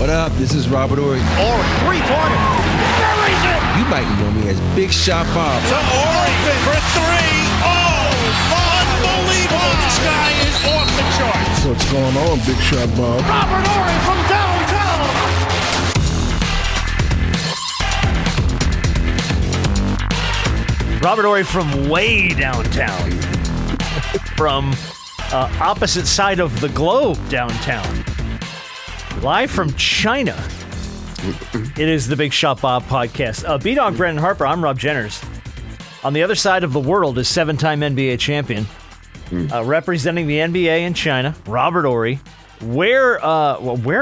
What up? This is Robert Horry. Horry, three-pointer. Buries it. You might know me as Big Shot Bob. To Horry for three. Oh, unbelievable. This guy is off the charts. What's going on, Big Shot Bob? Robert Horry from downtown. Robert Horry from way downtown. From opposite side of the globe downtown. Live from China. It is the Big Shot Bob podcast. B-Dog Brendan Harper, I'm Rob Jenners. On the other side of the world is seven-time NBA champion. Representing the NBA in China, Robert Horry. Where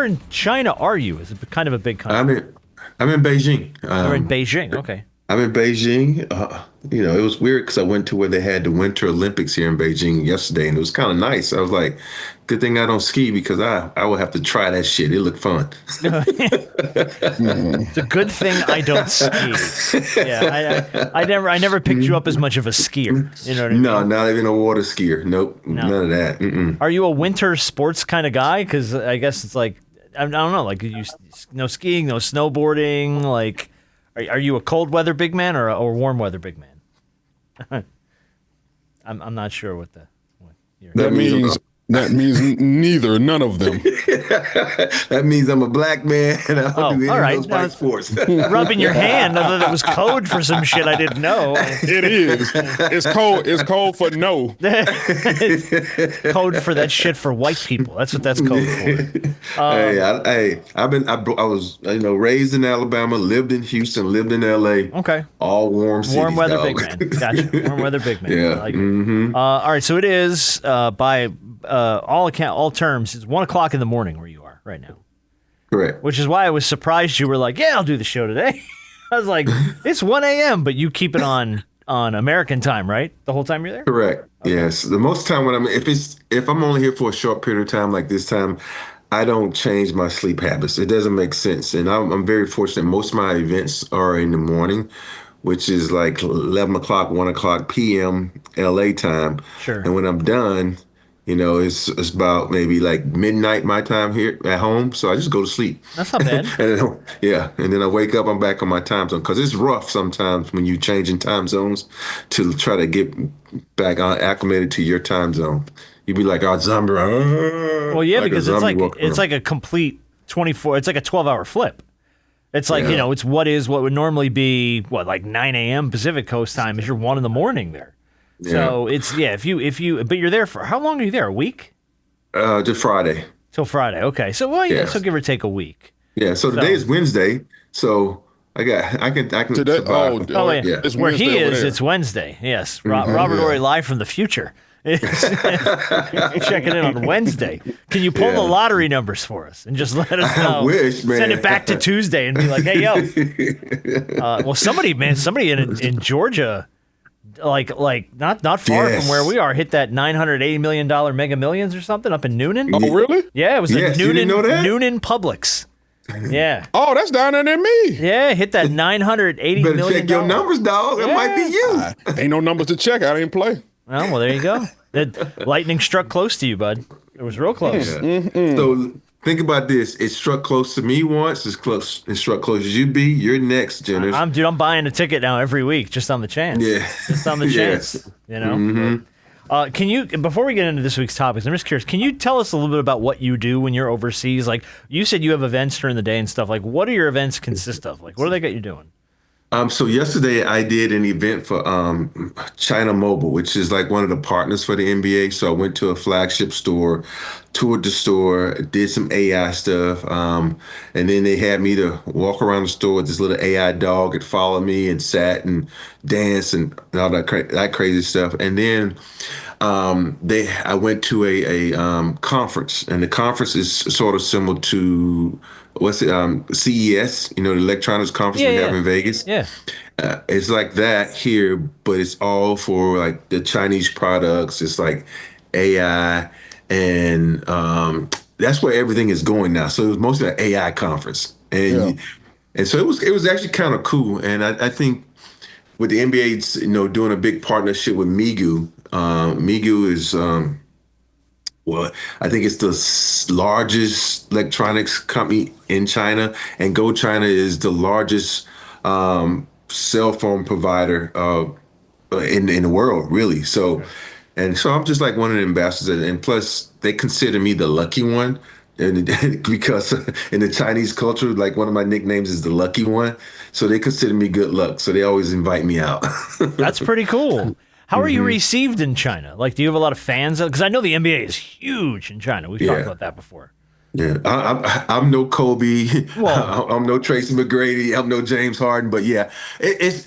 in China are you? Is it kind of a big country? I'm in Beijing. You're in Beijing, okay. I'm in Beijing. It was weird because I went to where they had the Winter Olympics here in Beijing yesterday, and it was kind of nice. I was like, good thing I don't ski because I would have to try that shit. It looked fun. It's a good thing I don't ski. Yeah, I never picked you up as much of a skier. You know what I mean? No, not even a water skier. Nope, none of that. Are you a winter sports kind of guy? Because I guess it's like, I don't know, like no skiing, no snowboarding, like... Are you a cold weather big man or a warm weather big man? I'm not sure what you're. That means neither, none of them. That means I'm a black man and I don't do any of those white sports. Rubbing your hand, I thought it was code for some shit I didn't know. It is. It's code for no. Code for that shit for white people. That's what that's code for. I was raised in Alabama, lived in Houston, lived in LA. Okay. All warm cities. Warm weather dog. big man. Gotcha. Warm weather big man. Yeah. I like it. All right. So it is by all terms, it's 1 o'clock in the morning where you are right now. Correct. Which is why I was surprised you were like, yeah, I'll do the show today. I was like, it's 1 a.m., but you keep it on American time, right? The whole time you're there? Correct. Okay. Yes. The most time when if I'm only here for a short period of time like this time, I don't change my sleep habits. It doesn't make sense. And I'm very fortunate. Most of my events are in the morning, which is like 11 o'clock, 1 o'clock p.m. LA time. Sure. And when I'm done, it's about maybe like midnight my time here at home. So I just go to sleep. That's not bad. And then I wake up, I'm back on my time zone. Because it's rough sometimes when you changing time zones to try to get back acclimated to your time zone. You'd be like, zombie. Well, yeah, because it's like a complete 24. It's like a 12-hour flip. It's like, it's what would normally be, like 9 a.m. Pacific Coast time is your 1 in the morning there. Yeah. So it's, but you're there for, how long are you there? A week? Just Friday. Till Friday. Okay. So, so give or take a week. Yeah. So today is Wednesday. So I can today. survive. Oh, yeah. It's where Wednesday he is, there. it's Wednesday. Yes. Robert Horry live from the future. Checking in on Wednesday. Can you pull the lottery numbers for us and just let us know? I wish, man. Send it back to Tuesday and be like, hey, yo. Somebody in Georgia, like not far from where we are, hit that $980 million Mega Millions or something up in Noonan. Oh, really? Yeah, it was like you didn't know that? Noonan Publix. Yeah. Oh, that's down there than me. Yeah, hit that $980 Better million. check your numbers, dog. It might be you. Ain't no numbers to check. I didn't play. Oh, well, there you go. The lightning struck close to you, bud. It was real close. Yeah. So think about this. It struck close to me once. It struck close as you be. You're next, Jenners. I'm buying a ticket now every week just on the chance. Yeah. Just on the chance. Can you, before we get into this week's topics, I'm just curious, can you tell us a little bit about what you do when you're overseas? Like, you said you have events during the day and stuff. Like, what do your events consist of? Like, what do they got you doing? So yesterday I did an event for China Mobile, which is like one of the partners for the NBA. So I went to a flagship store, toured the store, did some AI stuff, and then they had me to walk around the store with this little AI dog. It followed me and sat and danced and all that crazy stuff. And then I went to a conference, and the conference is sort of similar to CES, the electronics conference we have in Vegas. Yeah. It's like that here, but it's all for like the Chinese products. It's like AI, and that's where everything is going now. So it was mostly an AI conference, and so it was actually kind of cool. And I think with the NBA, doing a big partnership with Migu. Migu is Well, I think it's the largest electronics company in China, and Go China is the largest cell phone provider in the world, really. So, and so I'm just like one of the ambassadors, and plus they consider me the lucky one, and because in the Chinese culture, like one of my nicknames is the lucky one, so they consider me good luck. So they always invite me out. That's pretty cool. How are you received in China? Like, do you have a lot of fans? Because I know the NBA is huge in China. We've talked about that before. Yeah, I'm no Kobe. Well, I'm no Tracy McGrady. I'm no James Harden. But yeah,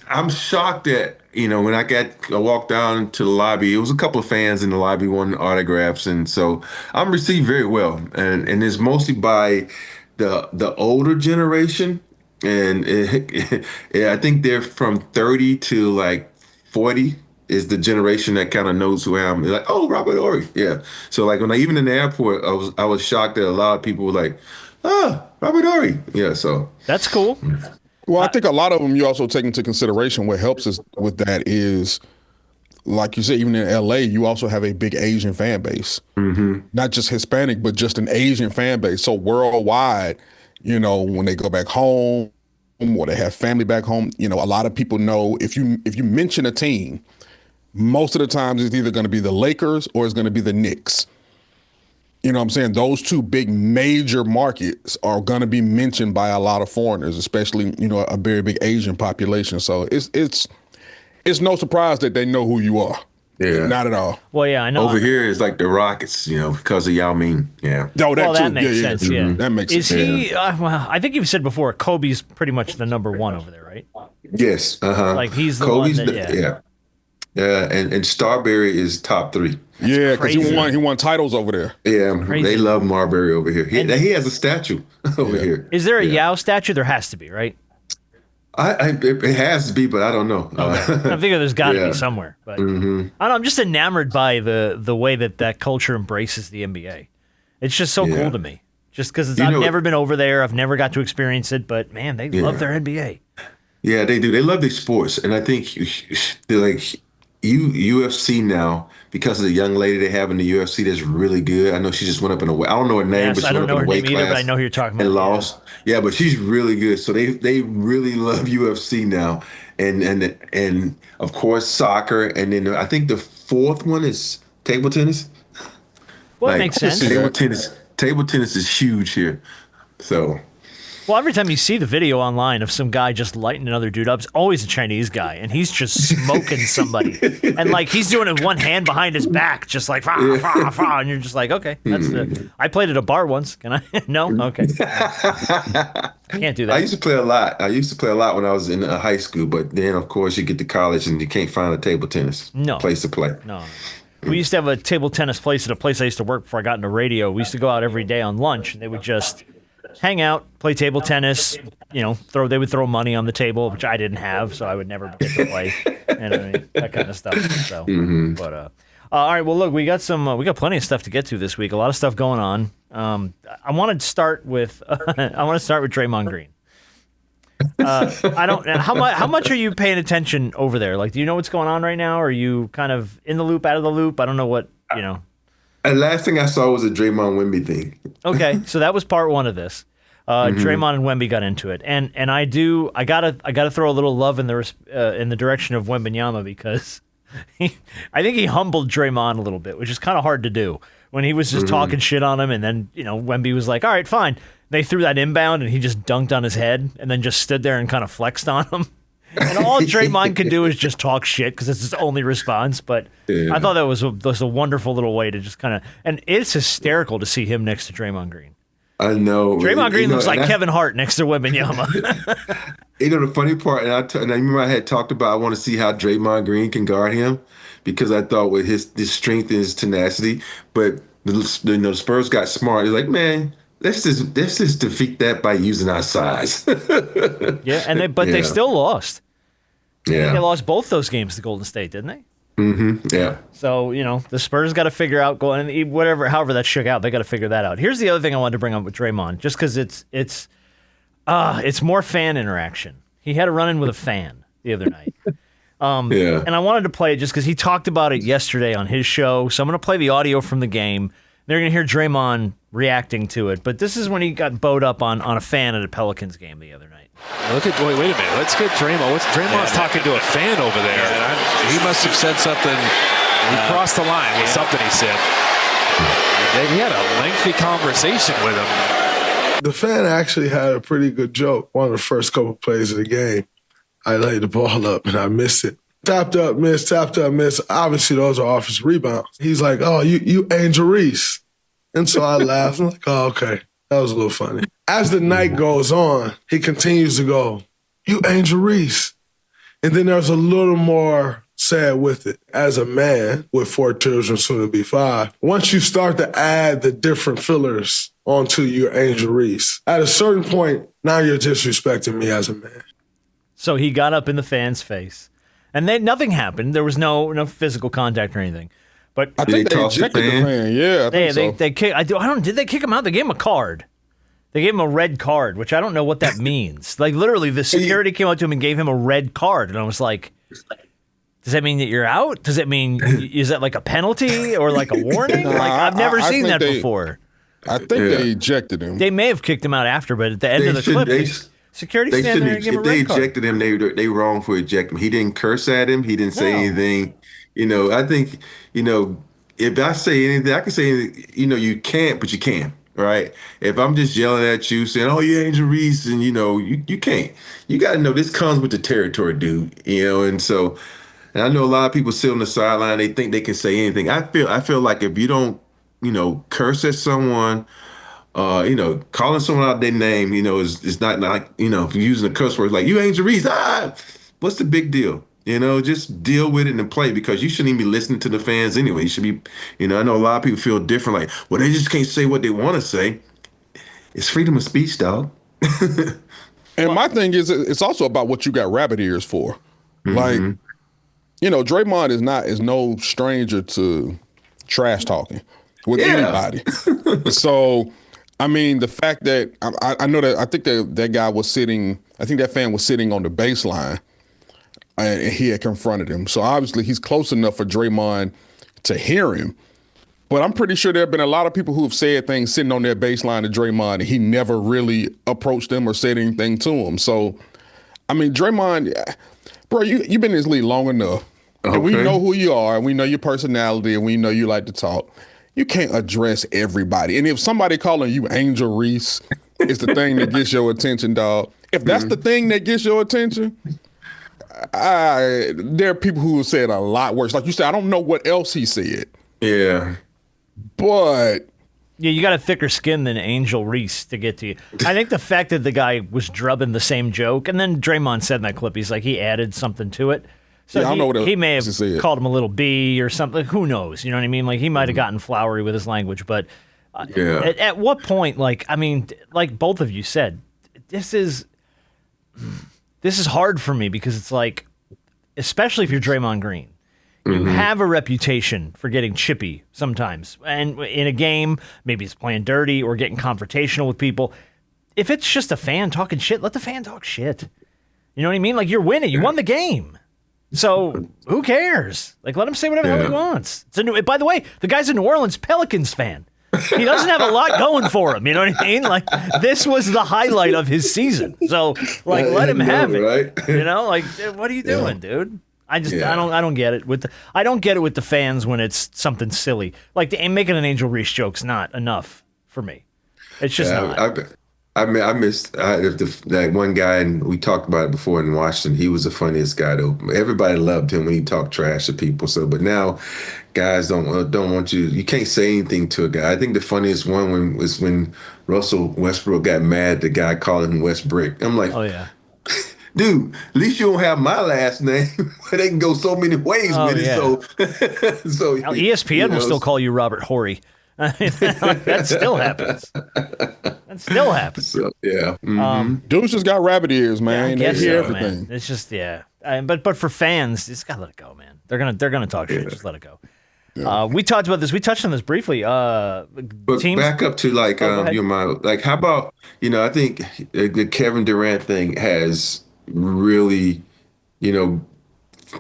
I'm shocked that when I walked down to the lobby, it was a couple of fans in the lobby wanting autographs, and so I'm received very well, and it's mostly by the older generation, and I think they're from 30 to like 40. Is the generation that kind of knows who I am. They're like, oh, Robert Horry. Yeah. So like even in the airport, I was shocked that a lot of people were like, Robert Horry. Yeah. So that's cool. Well, I think a lot of them you also take into consideration. What helps us with that is, like you said, even in LA, you also have a big Asian fan base. Not just Hispanic, but just an Asian fan base. So worldwide, when they go back home or they have family back home, a lot of people know if you mention a team, most of the times it's either going to be the Lakers or it's going to be the Knicks. You know what I'm saying? Those two big major markets are going to be mentioned by a lot of foreigners, especially, a very big Asian population. So it's no surprise that they know who you are. Yeah. Not at all. Well, yeah, I know. Over here it's like the Rockets, because of Yao Ming. Yeah. No, that makes sense. Yeah. That makes sense. Is he? Well, I think you've said before, Kobe's pretty much the number one over there, right? Yes. Like he's the Kobe's one that, yeah. Yeah, and Starberry is top 3. Yeah, because he won titles over there. Yeah, Crazy. They love Marbury over here. He has a statue over here. Is there a Yao statue? There has to be, right? It has to be, but I don't know. I figure there's got to be somewhere. But I don't know, I'm just enamored by the way that culture embraces the NBA. It's just so cool to me. Just because I've never been over there, I've never got to experience it, but man, they love their NBA. Yeah, they do. They love their sports, and I think they're like UFC now, because of the young lady they have in the UFC that's really good. I know she just went up in a weight. I don't know her name, but she went up in a weight class. Either, but I know who you're talking about. And lost. Yeah, but she's really good. So they really love UFC now, and of course soccer, and then I think the fourth one is table tennis. Well, it makes sense. Table tennis is huge here. So. Well, every time you see the video online of some guy just lighting another dude up, it's always a Chinese guy, and he's just smoking somebody. And, like, he's doing it with one hand behind his back, just like, rah, rah, rah, and you're just like, okay. I played at a bar once. Can I? No? Okay. Can't do that. I used to play a lot when I was in high school, but then, of course, you get to college and you can't find a table tennis place to play. No. We used to have a table tennis place at a place I used to work before I got into radio. We used to go out every day on lunch, and they would just hang out, play table tennis, they would throw money on the table, which I didn't have, so I would never get to play, that kind of stuff. So, but all right, well, look, we got plenty of stuff to get to this week. A lot of stuff going on. I want to start with Draymond Green. How much are you paying attention over there? Like, do you know what's going on right now? Are you kind of in the loop, out of the loop? I don't know what. The last thing I saw was a Draymond Wemby thing. Okay, so that was part one of this. Draymond and Wemby got into it, and I gotta throw a little love in the direction of Wembanyama, because I think he humbled Draymond a little bit, which is kind of hard to do when he was just talking shit on him, and then Wemby was like, all right, fine. They threw that inbound, and he just dunked on his head, and then just stood there and kind of flexed on him. And all Draymond could do is just talk shit, because it's his only response. But I thought that was a wonderful little way to just kind of, and it's hysterical to see him next to Draymond Green. I know. Draymond Green looks like Kevin Hart next to Wembanyama. The funny part, and I remember I had talked about I want to see how Draymond Green can guard him, because I thought with his strength and his tenacity, but the Spurs got smart. They're like, man, let's just defeat that by using our size. Yeah, they still lost. Yeah, they lost both those games to Golden State, didn't they? Mm-hmm. Yeah. So the Spurs got to figure out however that shook out. They got to figure that out. Here's the other thing I wanted to bring up with Draymond, just because it's more fan interaction. He had a run-in with a fan the other night. And I wanted to play it just because he talked about it yesterday on his show. So I'm going to play the audio from the game, They're going to hear Draymond reacting to it. But this is when he got bowed up on a fan at a Pelicans game the other night. Wait a minute. Let's get Draymond. Draymond's talking to a fan over there. He must have said something. He crossed the line with something he said. He had a lengthy conversation with him. The fan actually had a pretty good joke. One of the first couple plays of the game, I laid the ball up and I missed it. Tapped up, miss, tapped up, miss. Obviously, those are offensive rebounds. He's like, oh, you Angel Reese. And so I laughed. I'm like, oh, okay. That was a little funny. As the night goes on, he continues to go, you Angel Reese. And then there's a little more said with it. As a man with 4 children, soon to be 5, once you start to add the different fillers onto your Angel Reese, at a certain point, now you're disrespecting me as a man. So he got up in the fan's face. And then nothing happened. There was no physical contact or anything. But I think they ejected the fan. Yeah, I think so. They kick. Did they kick him out? They gave him a card. They gave him a red card, which I don't know what that means. Like literally, the security came up to him and gave him a red card, and I was like, "Does that mean that you're out? Does it mean is that like a penalty or like a warning? Like I've never seen that before." I think they ejected him. They may have kicked him out after, but at the end of the clip, security stand there and give him a red card. If they ejected him, they wrong for ejecting him. He didn't curse at him. He didn't say anything. I think, if I say anything, I can say anything, you can't, but you can, right? If I'm just yelling at you saying, oh, you Angel Reese, and, you can't. You got to know this comes with the territory, dude, and so, and I know a lot of people sit on the sideline, they think they can say anything. I feel like if you don't, curse at someone, calling someone out their name, is not like, if you're using a curse word, like, you Angel Reese, what's the big deal? Just deal with it and play, because you shouldn't even be listening to the fans anyway. You should be, I know a lot of people feel different, like, well, they just can't say what they want to say. It's freedom of speech, dog. And my thing is, it's also about what you got rabbit ears for. Mm-hmm. Like, Draymond is no stranger to trash talking with anybody. So, I mean, the fact that I know that I think that guy was sitting, I think that fan was sitting on the baseline. And he had confronted him. So obviously he's close enough for Draymond to hear him. But I'm pretty sure there have been a lot of people who have said things sitting on their baseline to Draymond, and he never really approached them or said anything to him. So, I mean, Draymond, bro, you've been in this league long enough. Okay. And we know who you are, and we know your personality, and we know you like to talk. You can't address everybody. And if somebody calling you Angel Reese is the thing that gets your attention, dog, if that's the thing that gets your attention, there are people who have said a lot worse. Like you said, I don't know what else he said. Yeah. But yeah, you got a thicker skin than Angel Reese to get to you. I think the fact that the guy was drubbing the same joke, and then Draymond said in that clip, he's like, he added something to it. So yeah, I know what he may have called him a little B or something. Who knows? You know what I mean? Like he might have gotten flowery with his language. But at what point, like both of you said, this is hard for me, because it's like, especially if you're Draymond Green, you have a reputation for getting chippy sometimes. And in a game, maybe it's playing dirty or getting confrontational with people. If it's just a fan talking shit, let the fan talk shit. You know what I mean? Like, you're winning. You won the game. So who cares? Like, let him say whatever the hell he wants. By the way, the guy's a New Orleans Pelicans fan. He doesn't have a lot going for him. You know what I mean? Like, this was the highlight of his season. So, like, let him have it. Right? Like, what are you doing, dude? I don't get it I don't get it with the fans when it's something silly. Like, making an Angel Reese joke's not enough for me. It's just not. I missed that one guy, and we talked about it before in Washington. He was the funniest guy, though. Everybody loved him when he talked trash to people. So, but now guys don't want you. You can't say anything to a guy. I think the funniest one was when Russell Westbrook got mad at the guy calling him Westbrick. I'm like, oh yeah, dude, at least you don't have my last name. They can go so many ways with it. So ESPN will still call you Robert Horry. That still happens. So, yeah. Dudes just got rabbit ears, man. Yeah, they hear everything. Man. It's just but for fans, just gotta let it go, man. They're gonna talk shit. Just let it go. Yeah. We talked about this. We touched on this briefly. But teams, back up to your mind. Like, how about I think the Kevin Durant thing has really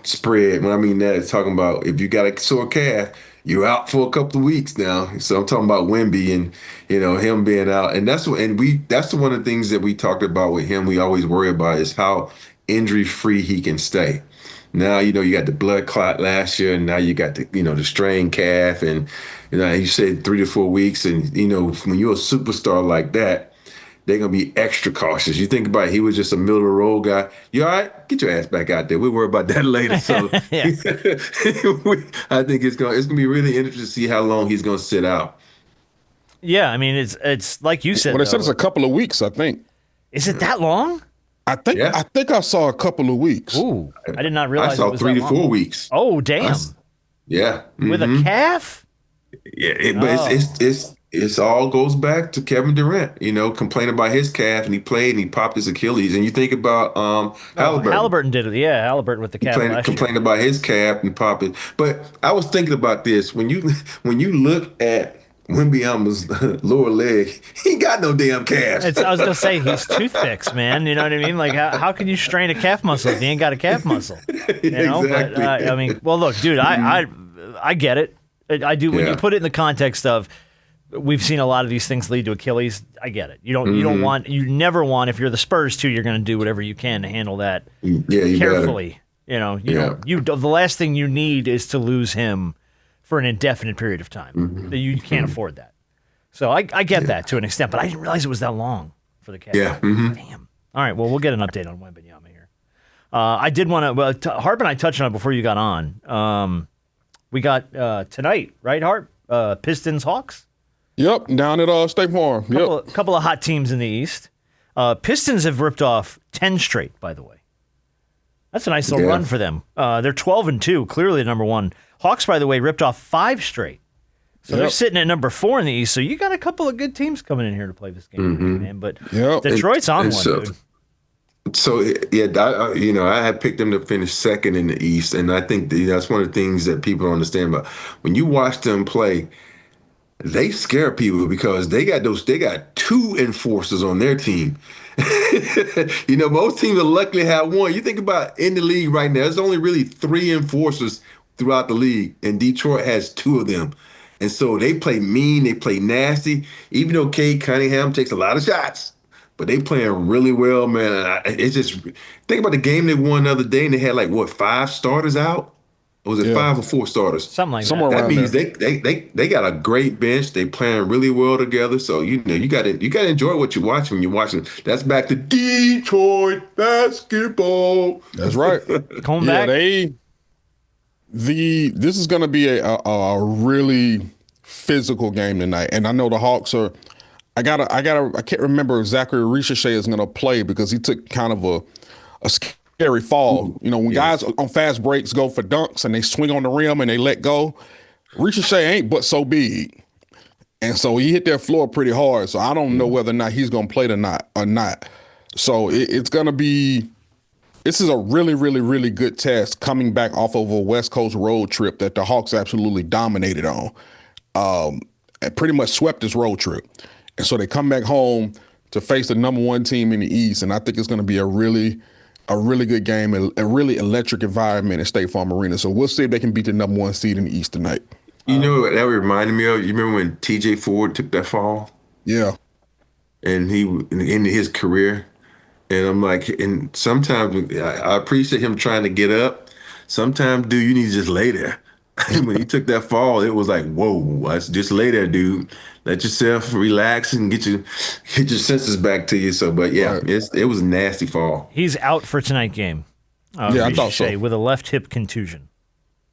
spread. When I mean that, it's talking about if you got a sore calf, you're out for a couple of weeks now. So I'm talking about Wemby and him being out, and that's one of the things that we talked about with him. We always worry about is how injury free he can stay. Now you got the blood clot last year, and now you got the strained calf, and you said 3 to 4 weeks, and when you're a superstar like that, they're going to be extra cautious. You think about it, he was just a middle of the road guy. You all right? Get your ass back out there. We'll worry about that later. So I think it's going to be really interesting to see how long he's going to sit out. Yeah, I mean, it's like you said. Well, they said it's a couple of weeks, I think. Is it that long? I think I saw a couple of weeks. Ooh, I did not realize I saw it was 3 to that 4 long. weeks. Oh, damn. Yeah. With a calf? Yeah, but it's all goes back to Kevin Durant, complaining about his calf, and he played and he popped his Achilles. And you think about Halliburton. Halliburton did it. Yeah, Halliburton with the calf. Complained about his calf and popped it. But I was thinking about this. When you look at Wembanyama's lower leg, he ain't got no damn calf. I was gonna say he's toothpicks, man. You know what I mean? Like how can you strain a calf muscle if you ain't got a calf muscle? Exactly. But well, look, dude, I get it. I do when you put it in the context of we've seen a lot of these things lead to Achilles. I get it. You never want if you're the Spurs too. You're going to do whatever you can to handle that carefully. The last thing you need is to lose him for an indefinite period of time. You can't afford that. So I get that to an extent, but I didn't realize it was that long for the Cavs. Yeah. Damn. All right. Well, we'll get an update on Wembanyama here. I did want to. Harp and I touched on it before you got on. We got tonight, right, Harp? Pistons Hawks. Yep, down at State Farm. Couple of hot teams in the East. Pistons have ripped off 10 straight, by the way. That's a nice little run for them. They're 12-2, clearly number one. Hawks, by the way, ripped off 5 straight. So they're sitting at number 4 in the East. So you got a couple of good teams coming in here to play this game, man. But Detroit's on one, dude. So, I had picked them to finish second in the East, and I think that's one of the things that people don't understand about. When you watch them play, they scare people because they got 2 enforcers on their team. Most teams will luckily have one. You think about in the league right now, there's only really 3 enforcers throughout the league, and Detroit has 2 of them. And so they play mean, they play nasty, even though Cade Cunningham takes a lot of shots. But they playing really well, man. It's just think about the game they won the other day, and they had 5 starters out. Or was it 5 or 4 starters? Something like Somewhere that. That means they got a great bench. They playing really well together. So you got to enjoy what you watch when you're watching. That's back to Detroit basketball. That's right. Coming back. This is going to be a really physical game tonight, and I know the Hawks are. I can't remember exactly who Ricochet is going to play because he took kind of a scary fall. When guys on fast breaks go for dunks and they swing on the rim and they let go, Ricochet ain't but so big. And so he hit their floor pretty hard. So I don't know whether or not he's going to play or not. So it's going to be – this is a really, really, really good test coming back off of a West Coast road trip that the Hawks absolutely dominated on and pretty much swept this road trip. And so they come back home to face the number 1 team in the East, and I think it's going to be a really good game, a really electric environment at State Farm Arena. So we'll see if they can beat the number 1 seed in the East tonight. You know what that reminded me of? You remember when T.J. Ford took that fall? Yeah. And he ended his career. And I'm like, and sometimes I appreciate him trying to get up. Sometimes, dude, you need to just lay there. When he took that fall, it was like, whoa, just lay there, dude. Let yourself relax and get your senses back to you. So, but yeah, it was a nasty fall. He's out for tonight's game. I thought so. With a left hip contusion.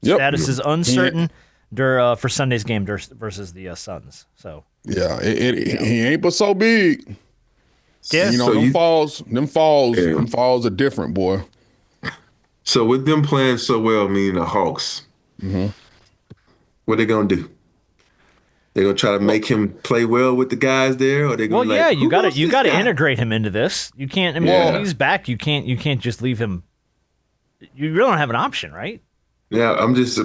Yep. Status is uncertain for Sunday's game versus the Suns. So yeah, he ain't but so big. Yeah, them falls are different, boy. So with them playing so well, meaning the Hawks, what they gonna do? They're gonna try to make him play well with the guys there, or they gonna you got to integrate him into this. You can't. I mean, when he's back, you can't just leave him. You really don't have an option, right? Yeah,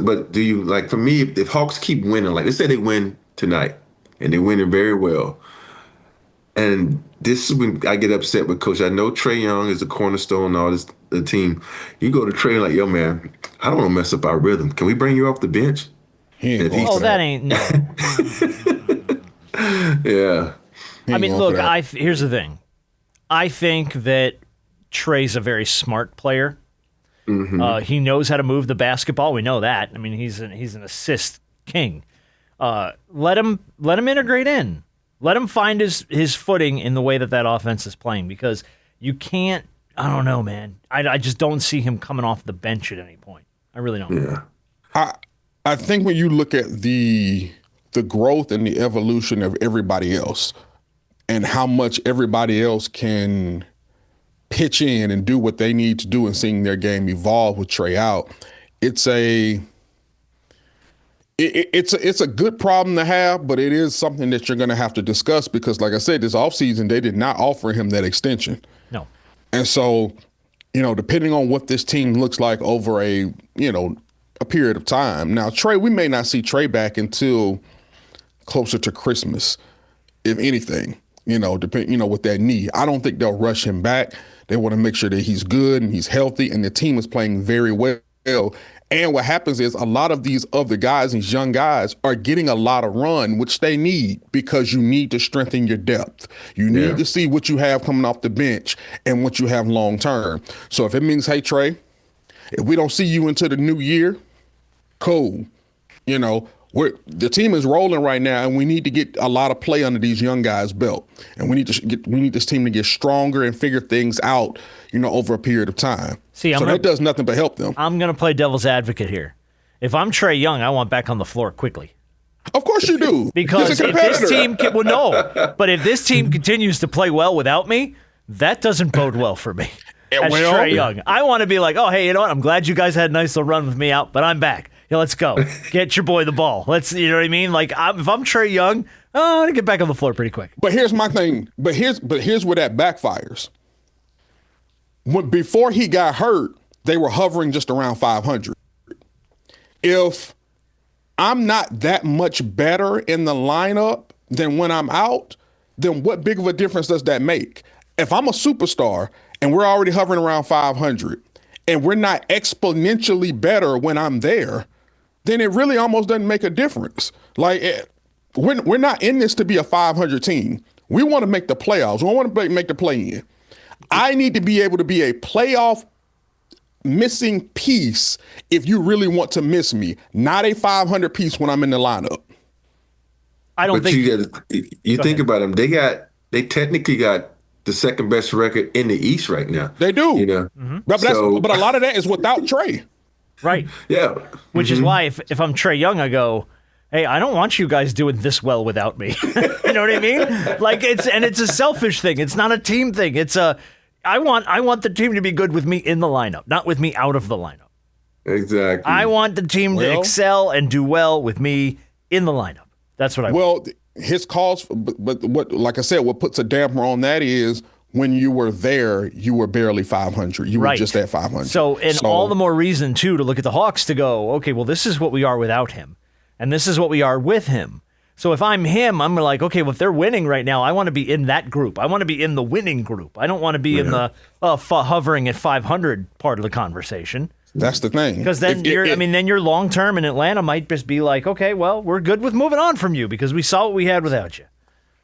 but do you for me? If Hawks keep winning, let's say they win tonight and they win it very well, and this is when I get upset with Coach. I know Trae Young is the cornerstone of the team. You go to Trae yo, man, I don't want to mess up our rhythm. Can we bring you off the bench? He ain't going Oh, for that ain't no. Yeah. I mean, going look, for that. here's the thing. I think that Trey's a very smart player. He knows how to move the basketball. We know that. I mean, he's an assist king. Let him integrate in. Let him find his footing in the way that offense is playing, because you can't. I don't know, man. I just don't see him coming off the bench at any point. I really don't. Yeah. I think when you look at the growth and the evolution of everybody else and how much everybody else can pitch in and do what they need to do and seeing their game evolve with Trey out, it's a good problem to have, but it is something that you're going to have to discuss because, like I said, this offseason, they did not offer him that extension. No. And so, depending on what this team looks like over a period of time. Now, Trey, we may not see Trey back until closer to Christmas, if anything, with that knee. I don't think they'll rush him back. They want to make sure that he's good and he's healthy and the team is playing very well. And what happens is a lot of these other guys, these young guys, are getting a lot of run, which they need because you need to strengthen your depth. You need to see what you have coming off the bench and what you have long term. So if it means, hey, Trey, if we don't see you until the new year, cool. The team is rolling right now, and we need to get a lot of play under these young guys' belt, and we need this team to get stronger and figure things out, over a period of time. That does nothing but help them. I'm going to play devil's advocate here. If I'm Trey Young, I want back on the floor quickly. Of course you do, because if this team but if this team continues to play well without me, that doesn't bode well for me. As Trey Young, I want to be like, oh, hey, you know what? I'm glad you guys had a nice little run with me out, but I'm back. Yeah, let's go. Get your boy the ball. You know what I mean? Like, if I'm Trey Young, I'm going to get back on the floor pretty quick. But here's my thing. But here's where that backfires. Before he got hurt, they were hovering just around 500. If I'm not that much better in the lineup than when I'm out, then what big of a difference does that make? If I'm a superstar and we're already hovering around 500 and we're not exponentially better when I'm there, then it really almost doesn't make a difference. Like, we're not in this to be a 500 team. We want to make the playoffs. We want to make the play-in. I need to be able to be a playoff missing piece if you really want to miss me, not a 500 piece when I'm in the lineup. I don't think you think about them. They technically got the second best record in the East right now. They do. Mm-hmm. But a lot of that is without Trey. Right. Yeah. Which is why if I'm Trey Young, I go, hey, I don't want you guys doing this well without me. You know what I mean? Like, it's a selfish thing. It's not a team thing. I want the team to be good with me in the lineup, not with me out of the lineup. Exactly. I want the team to excel and do well with me in the lineup. That's what I want. Well, his calls, but what, like I said, what puts a damper on that is when you were there, you were barely 500. You were just at 500. So all the more reason, too, to look at the Hawks to go, okay, well, this is what we are without him, and this is what we are with him. So if I'm him, I'm like, okay, well, if they're winning right now, I want to be in that group. I want to be in the winning group. I don't want to be in the hovering at 500 part of the conversation. That's the thing. Because then then your long term in Atlanta might just be like, okay, well, we're good with moving on from you because we saw what we had without you.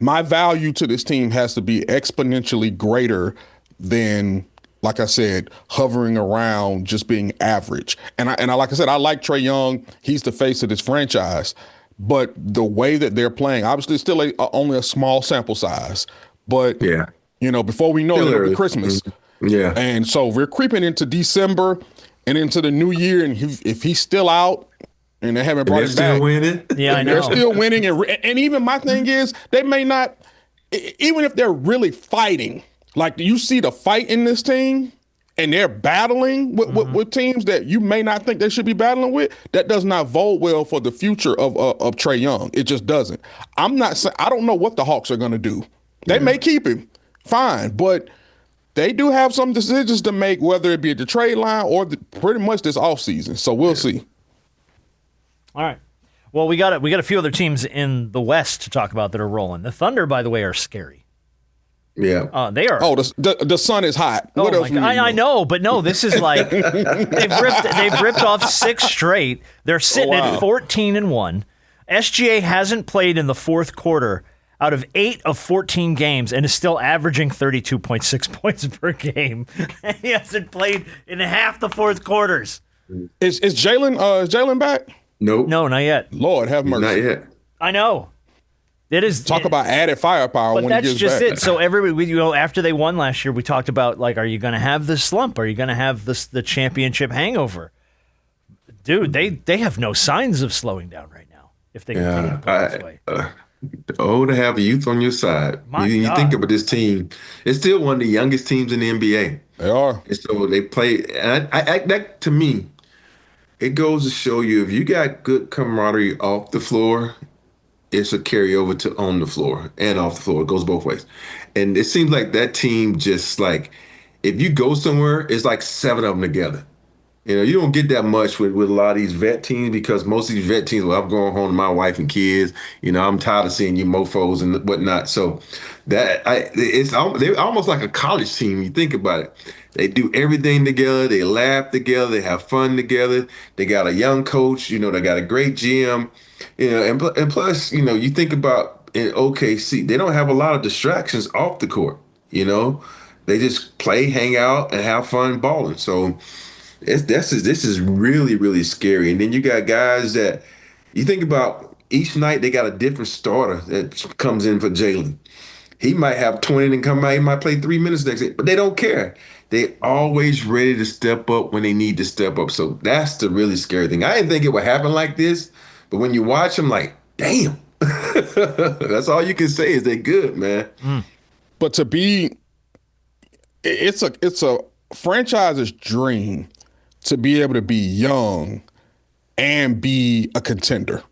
My value to this team has to be exponentially greater than, like I said, hovering around just being average. And I like I said, I like Trey Young. He's the face of this franchise. But the way that they're playing, obviously, it's still only a small sample size. But before we know it, it'll be Christmas. Yeah. And so we're creeping into December and into the new year. And if he's still out and they haven't brought him back. Still winning. Yeah, I know. They're still winning. And even my thing is, they may not, even if they're really fighting, like you see the fight in this team and they're battling with teams that you may not think they should be battling with, that does not bode well for the future of Trey Young. It just doesn't. I don't know what the Hawks are going to do. They may keep him, fine, but they do have some decisions to make, whether it be at the trade line or pretty much this offseason. So we'll see. All right. Well, we got a few other teams in the West to talk about that are rolling. The Thunder, by the way, are scary. Yeah. They are. Oh, the sun is hot. What else? I know, but no, this is like they've ripped off 6 straight. They're sitting at 14-1. SGA hasn't played in the fourth quarter out of 8 of 14 games and is still averaging 32.6 points per game. He hasn't played in half the fourth quarters. Is Jalen back? Nope. No, not yet. Lord have mercy. Not yet. I know. It is Talk about added firepower but when that's he gets just back. it. So after they won last year, we talked about like, are you going to have this slump? Are you going to have the championship hangover? Dude, they have no signs of slowing down right now if they continue to play this way. To have youth on your side. You think about this team, it's still one of the youngest teams in the NBA. They are. And so they play. And that to me, it goes to show you if you got good camaraderie off the floor, it's a carryover to on the floor and off the floor. It goes both ways. And it seems like that team just like, if you go somewhere, it's like 7 of them together. You don't get that much with a lot of these vet teams because most of these vet teams, I'm going home to my wife and kids. I'm tired of seeing you mofos and whatnot. So they're almost like a college team. You think about it. They do everything together. They laugh together. They have fun together. They got a young coach. They got a great GM. And plus, you think about in OKC, they don't have a lot of distractions off the court. They just play, hang out, and have fun balling. So this is really, really scary. And then you got guys that you think about each night they got a different starter that comes in for Jalen. He might have 20 and come out. He might play 3 minutes next day, but they don't care. They always ready to step up when they need to step up. So that's the really scary thing. I didn't think it would happen like this, but when you watch them, like, damn. That's all you can say is they good, man. But it's a franchise's dream to be able to be young and be a contender.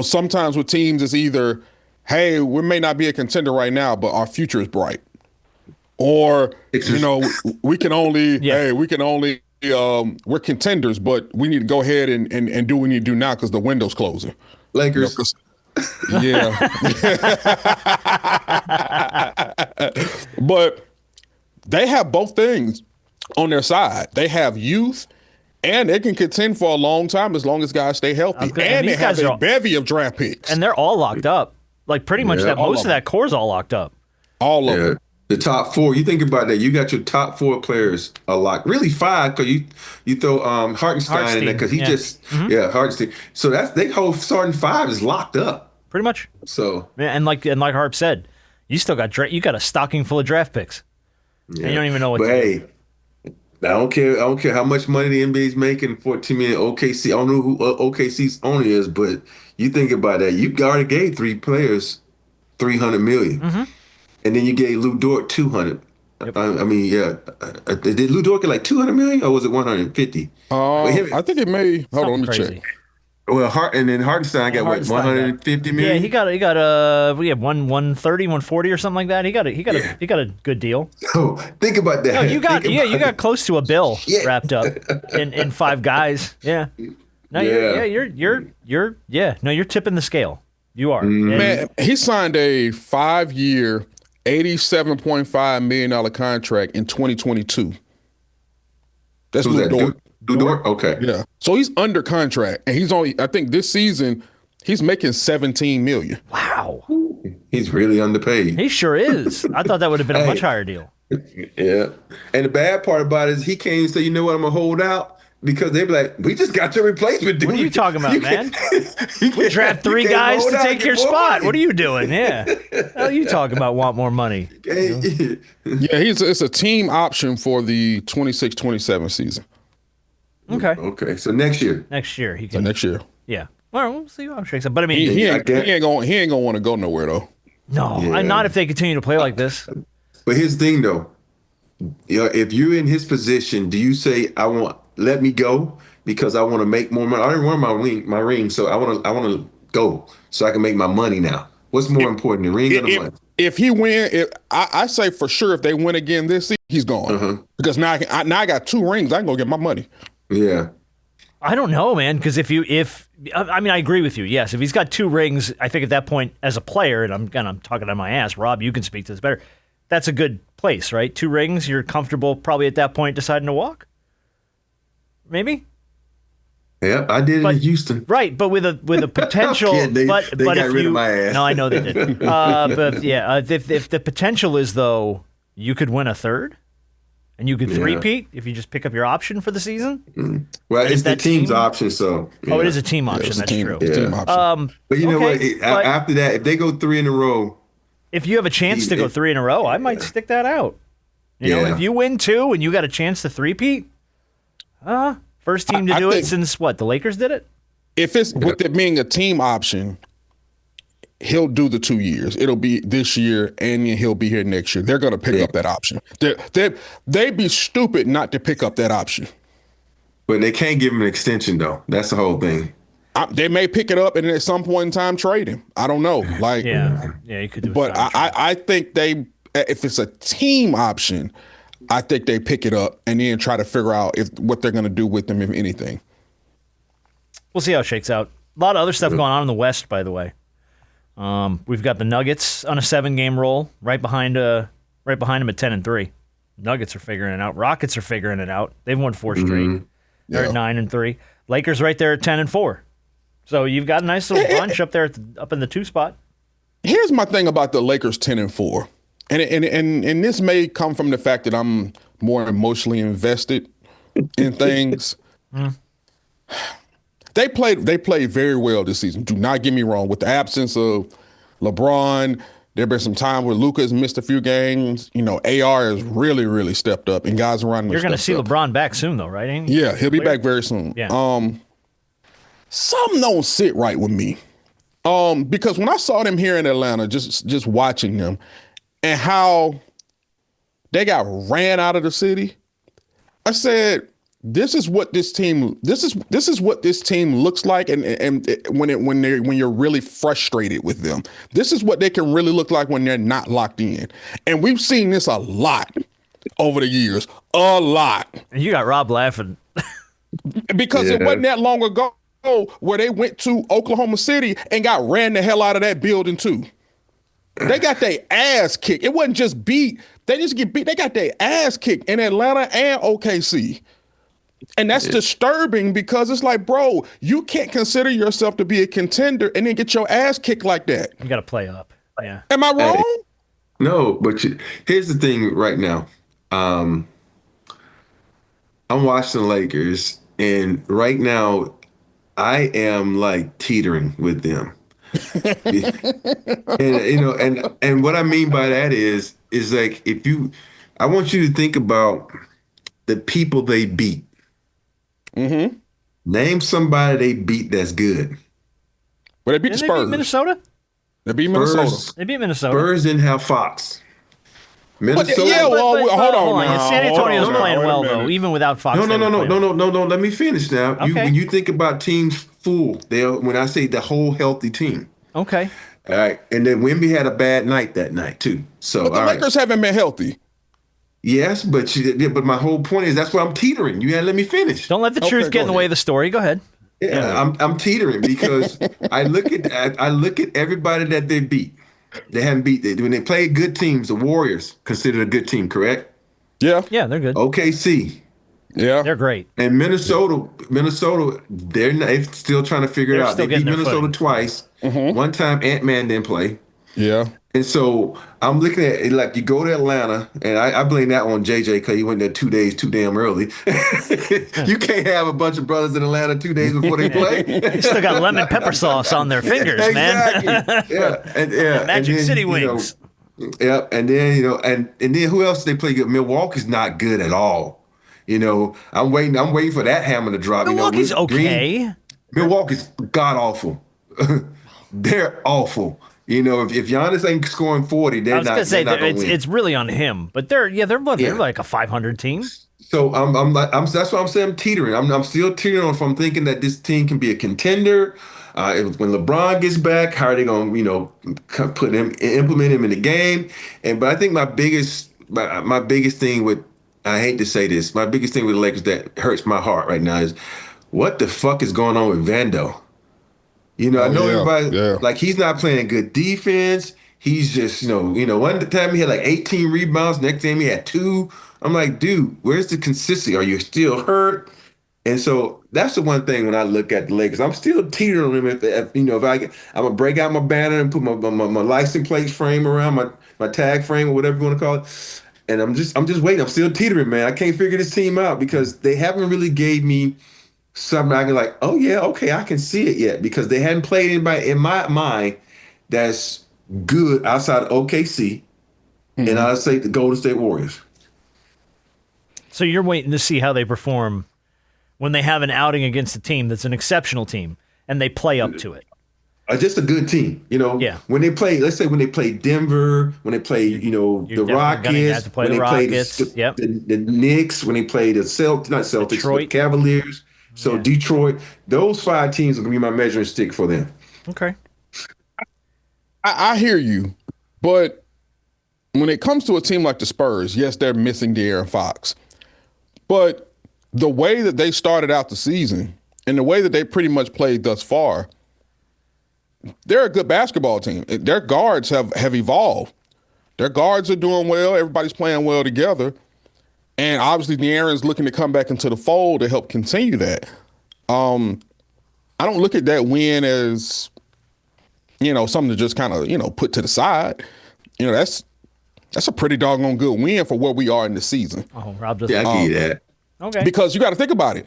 Sometimes with teams, it's either, hey, we may not be a contender right now, but our future is bright. Or, we can only, we're contenders, but we need to go ahead and do what we need to do now because the window's closing. Lakers. Yeah. But they have both things on their side. They have youth, and they can contend for a long time as long as guys stay healthy. And they have a bevy of draft picks. And they're all locked up. Like pretty much most of that core's all locked up. All of them. The top 4, you think about that, you got your top 4 players are locked. Really 5, because you throw Hartenstein in there because he Hartenstein. So they whole starting 5 is locked up. Pretty much. So and like Harp said, you still got a stocking full of draft picks. And you don't even know what to do. I don't care how much money the NBA is making, 14 million OKC. I don't know who OKC's owner is, but you think about that. You already gave 3 players $300 million. And then you gave Lou Dort 200. Yep. Did Lou Dort get like 200 million or was it 150? I think it may. Hold on, let me check. Well, Hartenstein got what, 150 million? Yeah, he got 130, 140 or something like that. He got a good deal. Oh, think about that. No, you got close to a bill wrapped up in 5 guys. Yeah. No, you're tipping the scale. You are. Man, he signed a 5-year, $87.5 million contract in 2022. That's Lou Dort. Lou Dort? Okay. Yeah. So he's under contract, and he's only, I think this season, he's making $17 million. Wow. He's really underpaid. He sure is. I thought that would have been a much higher deal. Yeah. And the bad part about it is he can't even say, you know what, I'm going to hold out. Because they be like, we just got your replacement, dude. What are you talking about, man? We draft 3 guys to take your spot. Money. What are you doing? Yeah. What are you talking about? Want more money? Yeah, it's a team option for the 26-27 season. Okay. Okay. So next year. Next year he can. So next year. Yeah. Well, we'll see how it shakes out. But I mean, he ain't gonna want to go nowhere though. No, not if they continue to play like this. But here's the thing, though. If you're in his position, do you say, let me go because I want to make more money? I didn't want my ring, so I want to go so I can make my money now. What's more important, the ring or the money? If he win, I say for sure if they win again this season, he's gone. Because now I got 2 rings. I can go get my money. Yeah. I don't know, man, because I agree with you. Yes, if he's got 2 rings, I think at that point, as a player, and I'm talking on my ass, Rob, you can speak to this better. That's a good place, right? 2 rings, you're comfortable probably at that point deciding to walk? Maybe? Yeah, I did it in Houston. Right, but with a potential. They but got if rid you, of my ass. No, I know they did. But yeah, if the potential is though, you could win a third, and you could three-peat if you just pick up your option for the season. Mm. Well, it's the team's option, so. Yeah. Oh, it is a team option. That's true. It's a team option. But you know what? After that, if they go 3 in a row. If you have a chance to go 3 in a row, I might stick that out. You know, if you win 2 and you got a chance to three-peat, first team to do it since what? The Lakers did it? If it's with it being a team option, he'll do the 2 years. It'll be this year, and then he'll be here next year. They're going to pick up that option. They'd be stupid not to pick up that option. But they can't give him an extension, though. That's the whole thing. They may pick it up and at some point in time trade him. I don't know. You could do. But I think if it's a team option, I think they pick it up and then try to figure out what they're going to do with them, if anything. We'll see how it shakes out. A lot of other stuff going on in the West, by the way. We've got the Nuggets on a 7-game roll, right behind them at 10-3. Nuggets are figuring it out. Rockets are figuring it out. They've won 4 straight. They're at 9-3. Lakers right there at 10-4. So you've got a nice little bunch up there up in the 2 spot. Here's my thing about the Lakers 10-4, and this may come from the fact that I'm more emotionally invested in things. They played very well this season. Do not get me wrong. With the absence of LeBron, there have been some time where Luka has missed a few games. You know, AR has really, really stepped up, and guys around him. You're going to see LeBron back soon, though, right? Ain't he? Yeah, he'll be back very soon. Yeah. Something don't sit right with me. Because when I saw them here in Atlanta, just watching them, and how they got ran out of the city, I said, this is what this team looks like, and when you're really frustrated with them. This is what they can really look like when they're not locked in. And we've seen this a lot over the years. A lot. And you got Rob laughing. Because it wasn't that long ago where they went to Oklahoma City and got ran the hell out of that building too. They got their ass kicked. It wasn't just beat. They just get beat. They got their ass kicked in Atlanta and OKC. And that's disturbing because it's like, bro, you can't consider yourself to be a contender and then get your ass kicked like that. You got to play up. Yeah. Am I wrong? No, but here's the thing right now. I'm watching the Lakers, and right now I am like teetering with them. and what I mean by that is like, I want you to think about the people they beat. Mm-hmm. Name somebody they beat that's good. Well, they beat the Spurs. They beat Minnesota? They beat Minnesota. They beat Minnesota. Spurs didn't have Fox. Minnesota. Hold on. San Antonio's playing well, though, even without Fox. No. Let me finish now. Okay. When you think about teams full, when I say the whole healthy team. Okay. All right. And then Wemby had a bad night that night, too. So, but the Lakers haven't been healthy. Yes, but my whole point is that's where I'm teetering. You gotta let me finish. Don't let the truth get in the way of the story. Go ahead. Yeah, I'm teetering because I look at everybody that they beat. They haven't beat. When they play good teams, the Warriors considered a good team, correct? Yeah. Yeah, they're good. OKC. Yeah. They're great. And Minnesota, they're still trying to figure it out. They beat Minnesota twice. Mm-hmm. One time Ant-Man didn't play. Yeah. And so I'm looking at it like you go to Atlanta, and I blame that on JJ because he went there 2 days too damn early. You can't have a bunch of brothers in Atlanta 2 days before they play. They still got lemon pepper sauce on their fingers, exactly. man. Magic City wings. Yeah, and then and then who else did they play good? Milwaukee's not good at all. I'm waiting for that hammer to drop. Milwaukee's okay. Milwaukee's god awful. They're awful. If Giannis ain't scoring 40, they're not. I was gonna say it's really on him. But they're like a 500 team. So that's why I'm saying I'm teetering. I'm still teetering if I'm thinking that this team can be a contender. When LeBron gets back, how are they going to implement him in the game? But I think my biggest thing with, I hate to say this, my biggest thing with the Lakers that hurts my heart right now is what the fuck is going on with Vando? You know, I know everybody like he's not playing good defense. He's just, one time he had like 18 rebounds, next time he had 2. I'm like, dude, where's the consistency? Are you still hurt? And so that's the one thing when I look at the Lakers, I'm still teetering on them. If I'm gonna break out my banner and put my license plate frame around my tag frame or whatever you want to call it. And I'm just waiting. I'm still teetering, man. I can't figure this team out because they haven't really gave me something I can like, oh yeah, okay, I can see it yet because they hadn't played anybody in my mind that's good outside of OKC, and I'd say the Golden State Warriors. So you're waiting to see how they perform when they have an outing against a team that's an exceptional team and they play up to it. Just a good team, Yeah. When they play, let's say when they play Denver, when they play, the Rockets, when they play the Knicks, when they play the Celtics, but Cavaliers. So Detroit, those 5 teams are gonna be my measuring stick for them. Okay. I hear you, but when it comes to a team like the Spurs, yes, they're missing De'Aaron Fox, but the way that they started out the season and the way that they pretty much played thus far, they're a good basketball team. Their guards have evolved. Their guards are doing well. Everybody's playing well together. And obviously De'Aaron's looking to come back into the fold to help continue that. I don't look at that win as, something to just kind of, put to the side. That's a pretty doggone good win for where we are in the season. Oh, Rob doesn't. Yeah, I give you that. Okay. Because you got to think about it.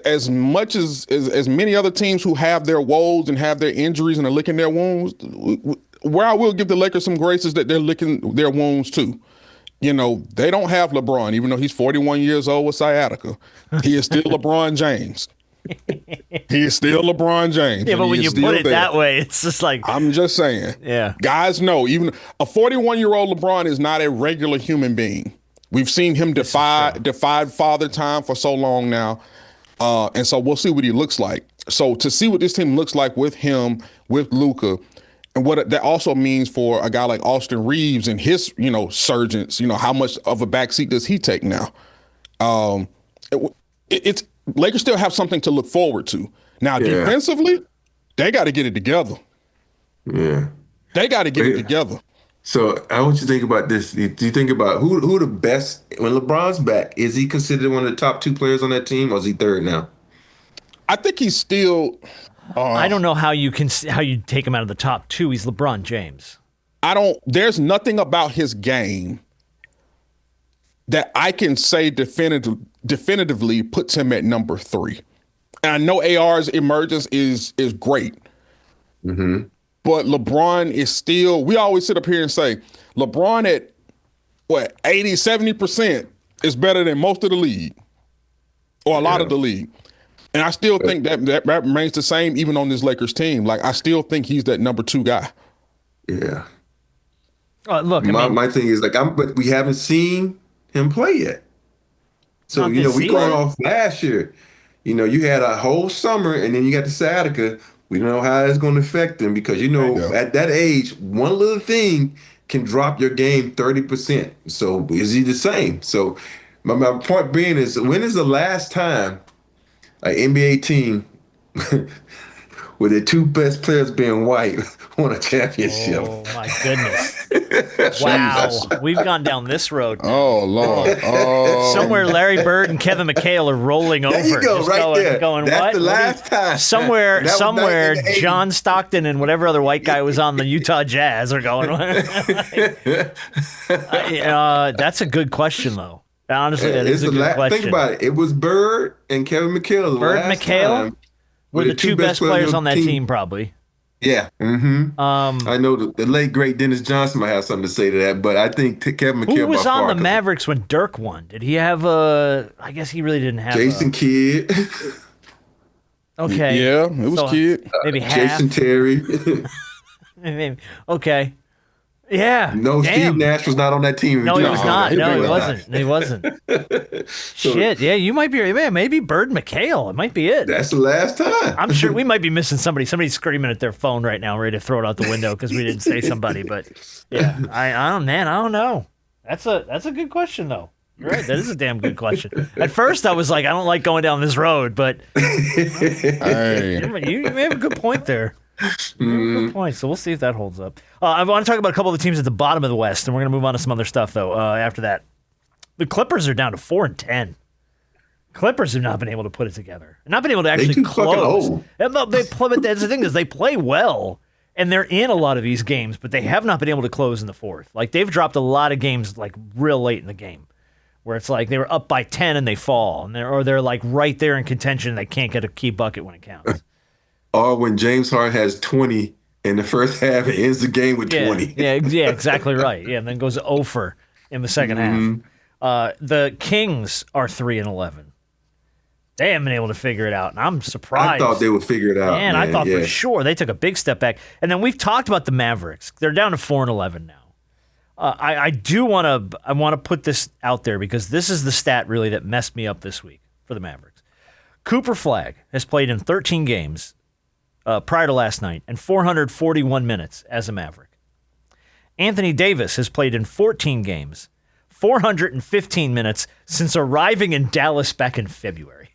As much as many other teams who have their woes and have their injuries and are licking their wounds, where I will give the Lakers some grace is that they're licking their wounds too. They don't have LeBron, even though he's 41 years old with sciatica. He is still LeBron James. He is still LeBron James. Yeah, but when you put it that way, it's just like... I'm just saying. Yeah. Guys know, even a 41-year-old LeBron is not a regular human being. We've seen him defied father time for so long now. And so we'll see what he looks like. So to see what this team looks like with him, with Luka, and what that also means for a guy like Austin Reeves and his, surgeons, how much of a backseat does he take now? It's Lakers still have something to look forward to. Now, defensively, they got to get it together. Yeah. They got to get it together. So I want you to think about this. Do you think about who the best, when LeBron's back, is he considered one of the top 2 players on that team, or is he third now? I think he's still... I don't know how you take him out of the top 2. He's LeBron James. There's nothing about his game that I can say definitively puts him at number 3. And I know AR's emergence is great. Mm-hmm. But LeBron is still, we always sit up here and say, LeBron at 80, 70% is better than most of the league or a lot of the league. And I still think that remains the same even on this Lakers team. Like, I still think he's that number 2 guy. Yeah. Look, my thing is but we haven't seen him play yet. So, we going off last year. You had a whole summer and then you got the sciatica. We don't know how it's going to affect him because, at that age, one little thing can drop your game 30%. So is he the same? So my point being is, when is the last time an NBA team with their 2 best players being white won a championship? Oh, my goodness. Wow. We've gone down this road now. Oh, Lord. Oh. Somewhere Larry Bird and Kevin McHale are rolling over. There you go, just right there. Going, That's what? the last time. Somewhere That was John Stockton and whatever other white guy was on the Utah Jazz are going. That's a good question, though. Honestly, that is a good question. Think about it. It was Bird and Kevin McHale. Bird and McHale were the 2 best players on that team, probably. Yeah. Mm-hmm. I know the late, great Dennis Johnson might have something to say to that, but I think Kevin McHale. Who was on the Mavericks when Dirk won? Did he have I guess he really didn't have Jason Kidd. Okay. Yeah, it was Kidd. Maybe half. Jason Terry. Maybe. Okay. Yeah. No, damn. Steve Nash was not on that team. No, he was not. No, he wasn't. He wasn't. Shit. Yeah, you might be right. Man, maybe Bird McHale. It might be it. That's the last time. I'm sure we might be missing somebody. Somebody's screaming at their phone right now, ready to throw it out the window because we didn't say somebody. But yeah, I don't know. That's a good question though. You're right. That is a damn good question. At first, I was like, I don't like going down this road, but Hey. you may have a good point there. Good point. So we'll see if that holds up. I want to talk about a couple of the teams at the bottom of the West, and we're going to move on to some other stuff, though, after that. The Clippers are down to 4-10. Clippers have not been able to put it together. Not been able to actually close. But that's the thing is they play well, and they're in a lot of these games, but they have not been able to close in the fourth. Like, they've dropped a lot of games, like, real late in the game, where it's like they were up by 10 and they fall, and they're like right there in contention and they can't get a key bucket when it counts. Or when James Harden has 20 in the first half and ends the game with 20. Yeah, exactly right. Yeah, and then goes 0 in the second half. The Kings are 3-11. They haven't been able to figure it out, and I'm surprised. I thought they would figure it out. Man, I thought for sure they took a big step back. And then we've talked about the Mavericks. They're down to 4-11 now. I want to put this out there because this is the stat really that messed me up this week for the Mavericks. Cooper Flagg has played in 13 games prior to last night and 441 minutes as a Maverick. Anthony Davis has played in 14 games, 415 minutes since arriving in Dallas back in February.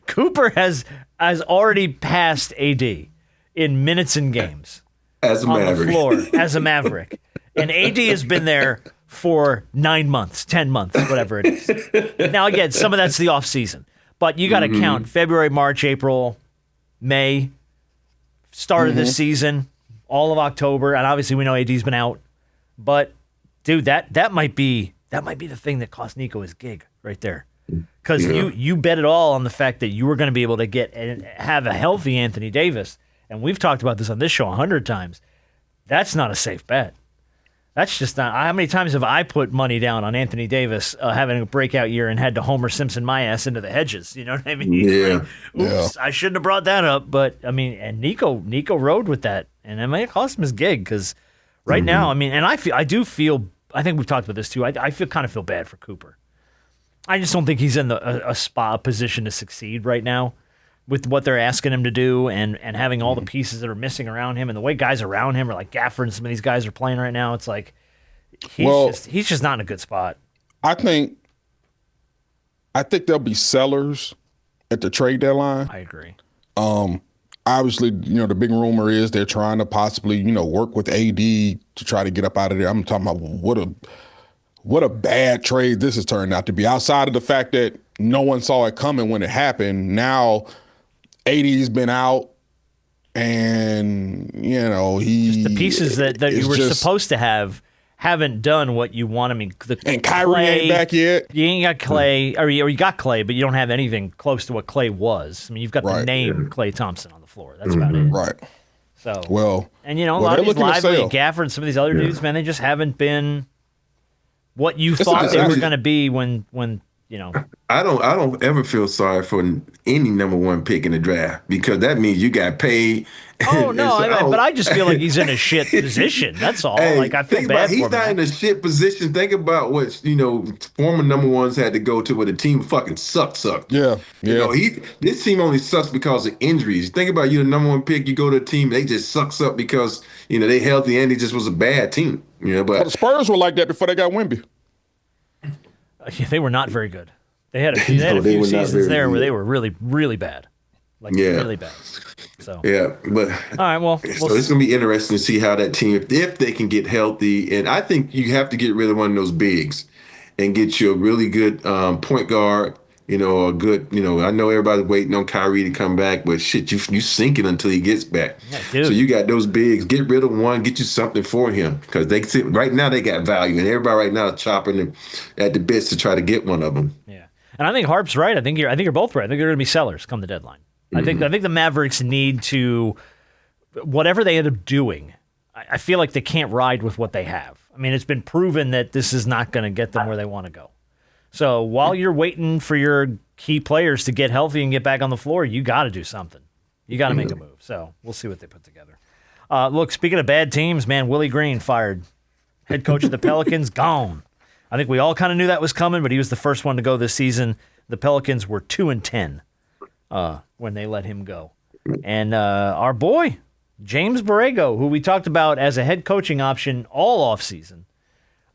Cooper has already passed AD in minutes and games as a Maverick. On the floor as a Maverick. And AD has been there for 9 months, 10 months, whatever it is. Now, again, some of that's the offseason. But you got to count February, March, April, May, start of this season, all of October. And obviously we know AD's been out. But, dude, that might be the thing that cost Nico his gig right there. Because you bet it all on the fact that you were going to be able to get and have a healthy Anthony Davis. And we've talked about this on this show 100 times. That's not a safe bet. That's just not. How many times have I put money down on Anthony Davis having a breakout year and had to Homer Simpson my ass into the hedges? You know what I mean? Yeah. Like, oops, I shouldn't have brought that up. But, I mean, and Nico rode with that. And it may cost him his gig because right now, I mean, and I think we've talked about this too. I kind of feel bad for Cooper. I just don't think he's in a position to succeed right now with what they're asking him to do and having all the pieces that are missing around him and the way guys around him are like Gafford and some of these guys are playing right now. It's like he's just not in a good spot. I think there'll be sellers at the trade deadline. I agree. Obviously, the big rumor is they're trying to possibly, work with AD to try to get up out of there. I'm talking about what a bad trade this has turned out to be. Outside of the fact that no one saw it coming when it happened, now AD's been out, and just the pieces that you were supposed to have haven't done what you want. I mean, and Kyrie ain't back yet. You ain't got Clay, or you got Clay, but you don't have anything close to what Clay was. I mean, you've got the name Clay Thompson on the floor. That's about it. Right. So and a lot of these Lively and Gafford and some of these other dudes, man, they just haven't been what you thought they were going to be when. I don't ever feel sorry for any number one pick in the draft because that means you got paid. Oh no, but I just feel like he's in a shit position. That's all. Hey, like I feel bad for him. He's not in a shit position. Think about what former number ones had to go to where the team fucking sucked. Yeah. This team only sucks because of injuries. Think about you, the number one pick. You go to a team, they just sucks up because they healthy and it just was a bad team. But the Spurs were like that before they got Wemby. Yeah, they were not very good. They had a few seasons there where they were really, really bad. Really bad. So but all right, well, so it's gonna be interesting to see how that team, if they can get healthy, and I think you have to get rid of one of those bigs and get you a really good point guard. A good. I know everybody's waiting on Kyrie to come back, but shit, you sinking until he gets back. Yeah, dude. So you got those bigs. Get rid of one. Get you something for him because right now they got value, and everybody right now is chopping them at the bits to try to get one of them. Yeah, and I think Harp's right. I think you're both right. I think they're going to be sellers come the deadline. I think the Mavericks need to, whatever they end up doing, I feel like they can't ride with what they have. I mean, it's been proven that this is not going to get them where they want to go. So while you're waiting for your key players to get healthy and get back on the floor, you got to do something. You got to make a move. So we'll see what they put together. Look, speaking of bad teams, man, Willie Green fired. Head coach of the Pelicans, gone. I think we all kind of knew that was coming, but he was the first one to go this season. The Pelicans were 2-10 when they let him go. And our boy, James Borrego, who we talked about as a head coaching option all offseason,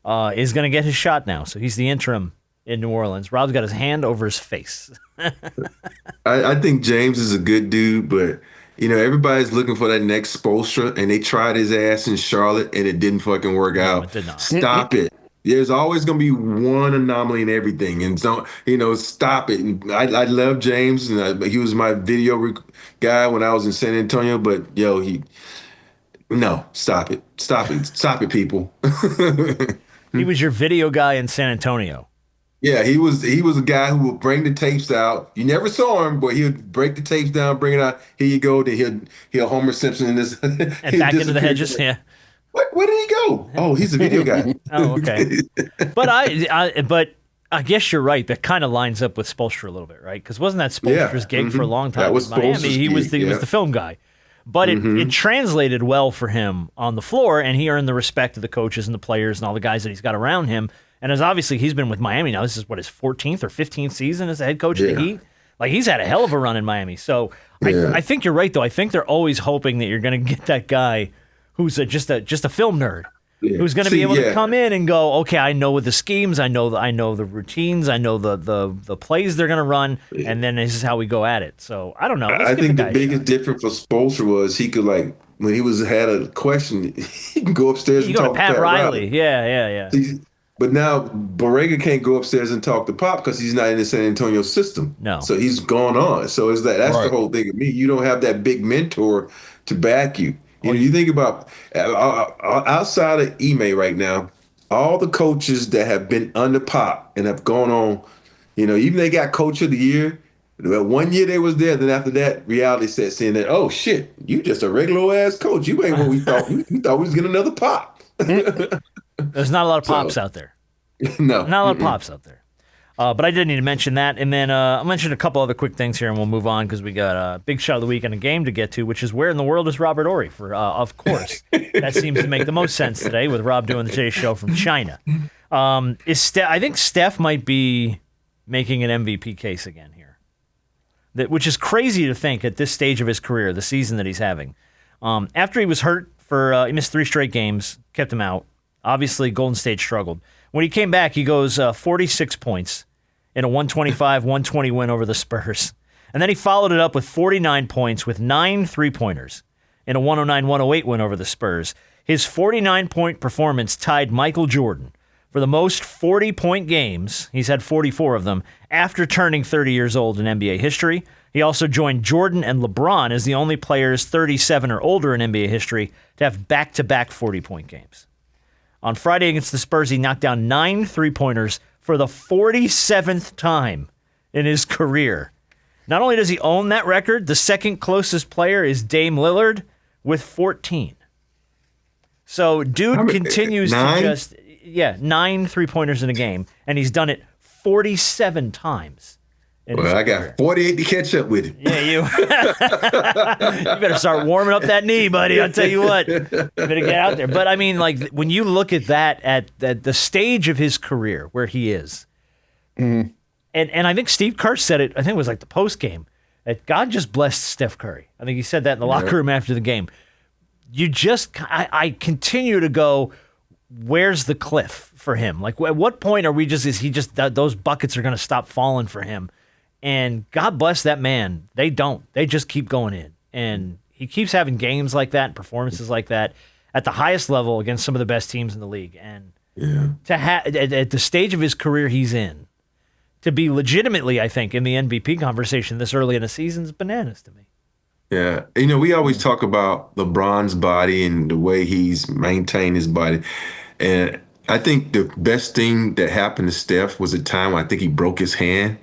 is going to get his shot now. So he's the interim in New Orleans. Rob's got his hand over his face. I think James is a good dude, but everybody's looking for that next Spoelstra, and they tried his ass in Charlotte, and it didn't fucking work out. It did not. Stop it. There's always going to be one anomaly in everything, and so stop it. And I love James, and he was my video guy when I was in San Antonio. But stop it, people. He was your video guy in San Antonio. Yeah, he was a guy who would bring the tapes out. You never saw him, but he would break the tapes down, bring it out. Here you go. Then he'll Homer Simpson in this and back into the hedges. Yeah. Where did he go? Oh, he's a video guy. Oh, okay. But I guess you're right. That kind of lines up with Spoelstra a little bit, right? Because wasn't that Spoelstra's gig for a long time? That was in Miami. Spoelstra's He was gig, was the film guy. But it translated well for him on the floor, and he earned the respect of the coaches and the players and all the guys that he's got around him. And as obviously he's been with Miami now, this is his 14th or 15th season as the head coach of the Heat. Like, he's had a hell of a run in Miami. So I think you're right, though. I think they're always hoping that you're going to get that guy who's just a film nerd, who's going to be able to come in and go, okay, I know the schemes, I know the routines, I know the plays they're going to run, and then this is how we go at it. So I don't know. I think the biggest difference for Spoelstra was he could, like, when he had a question, he can go upstairs and talk to Pat Riley. Yeah. But now Borrega can't go upstairs and talk to Pop because he's not in the San Antonio system. No. So he's gone on. So that's the whole thing of me. You don't have that big mentor to back you. You think about outside of Ime right now, all the coaches that have been under Pop and have gone on, even they got Coach of the Year. 1 year they was there, then after that, reality sets in that, oh shit, you just a regular ass coach. You ain't what we thought. We thought we was getting another Pop. There's not a lot of Pops out there. No. Not a lot of Pops out there. But I did need to mention that. And then I'll mention a couple other quick things here, and we'll move on because we got a big shot of the week and a game to get to, which is where in the world is Robert Horry? Of course. That seems to make the most sense today with Rob doing the Today Show from China. I think Steph might be making an MVP case again here, which is crazy to think at this stage of his career, the season that he's having. After he was hurt he missed 3 straight games, kept him out. Obviously, Golden State struggled. When he came back, he goes 46 points in a 125-120 win over the Spurs. And then he followed it up with 49 points with 9 3-pointers in a 109-108 win over the Spurs. His 49-point performance tied Michael Jordan for the most 40-point games. He's had 44 of them after turning 30 years old in NBA history. He also joined Jordan and LeBron as the only players 37 or older in NBA history to have back-to-back 40-point games. On Friday against the Spurs, he knocked down 9 3-pointers for the 47th time in his career. Not only does he own that record, the second closest player is Dame Lillard with 14. So dude continues to just, 9 3-pointers in a game, and he's done it 47 times. Well, I got 48 to catch up with him. Yeah, you better start warming up that knee, buddy. I'll tell you what. You better get out there. But, I mean, like, when you look at that at the stage of his career where he is, and I think Steve Kerr said it, I think it was like the post game, that God just blessed Steph Curry. I think he said that in the locker room after the game. I continue to go, where's the cliff for him? Like, at what point those buckets are going to stop falling for him? And God bless that man. They don't. They just keep going in. And he keeps having games like that, performances like that at the highest level against some of the best teams in the league. And to at the stage of his career he's in, to be legitimately, I think, in the MVP conversation this early in the season is bananas to me. Yeah. We always talk about LeBron's body and the way he's maintained his body. And I think the best thing that happened to Steph was a time when I think he broke his hand.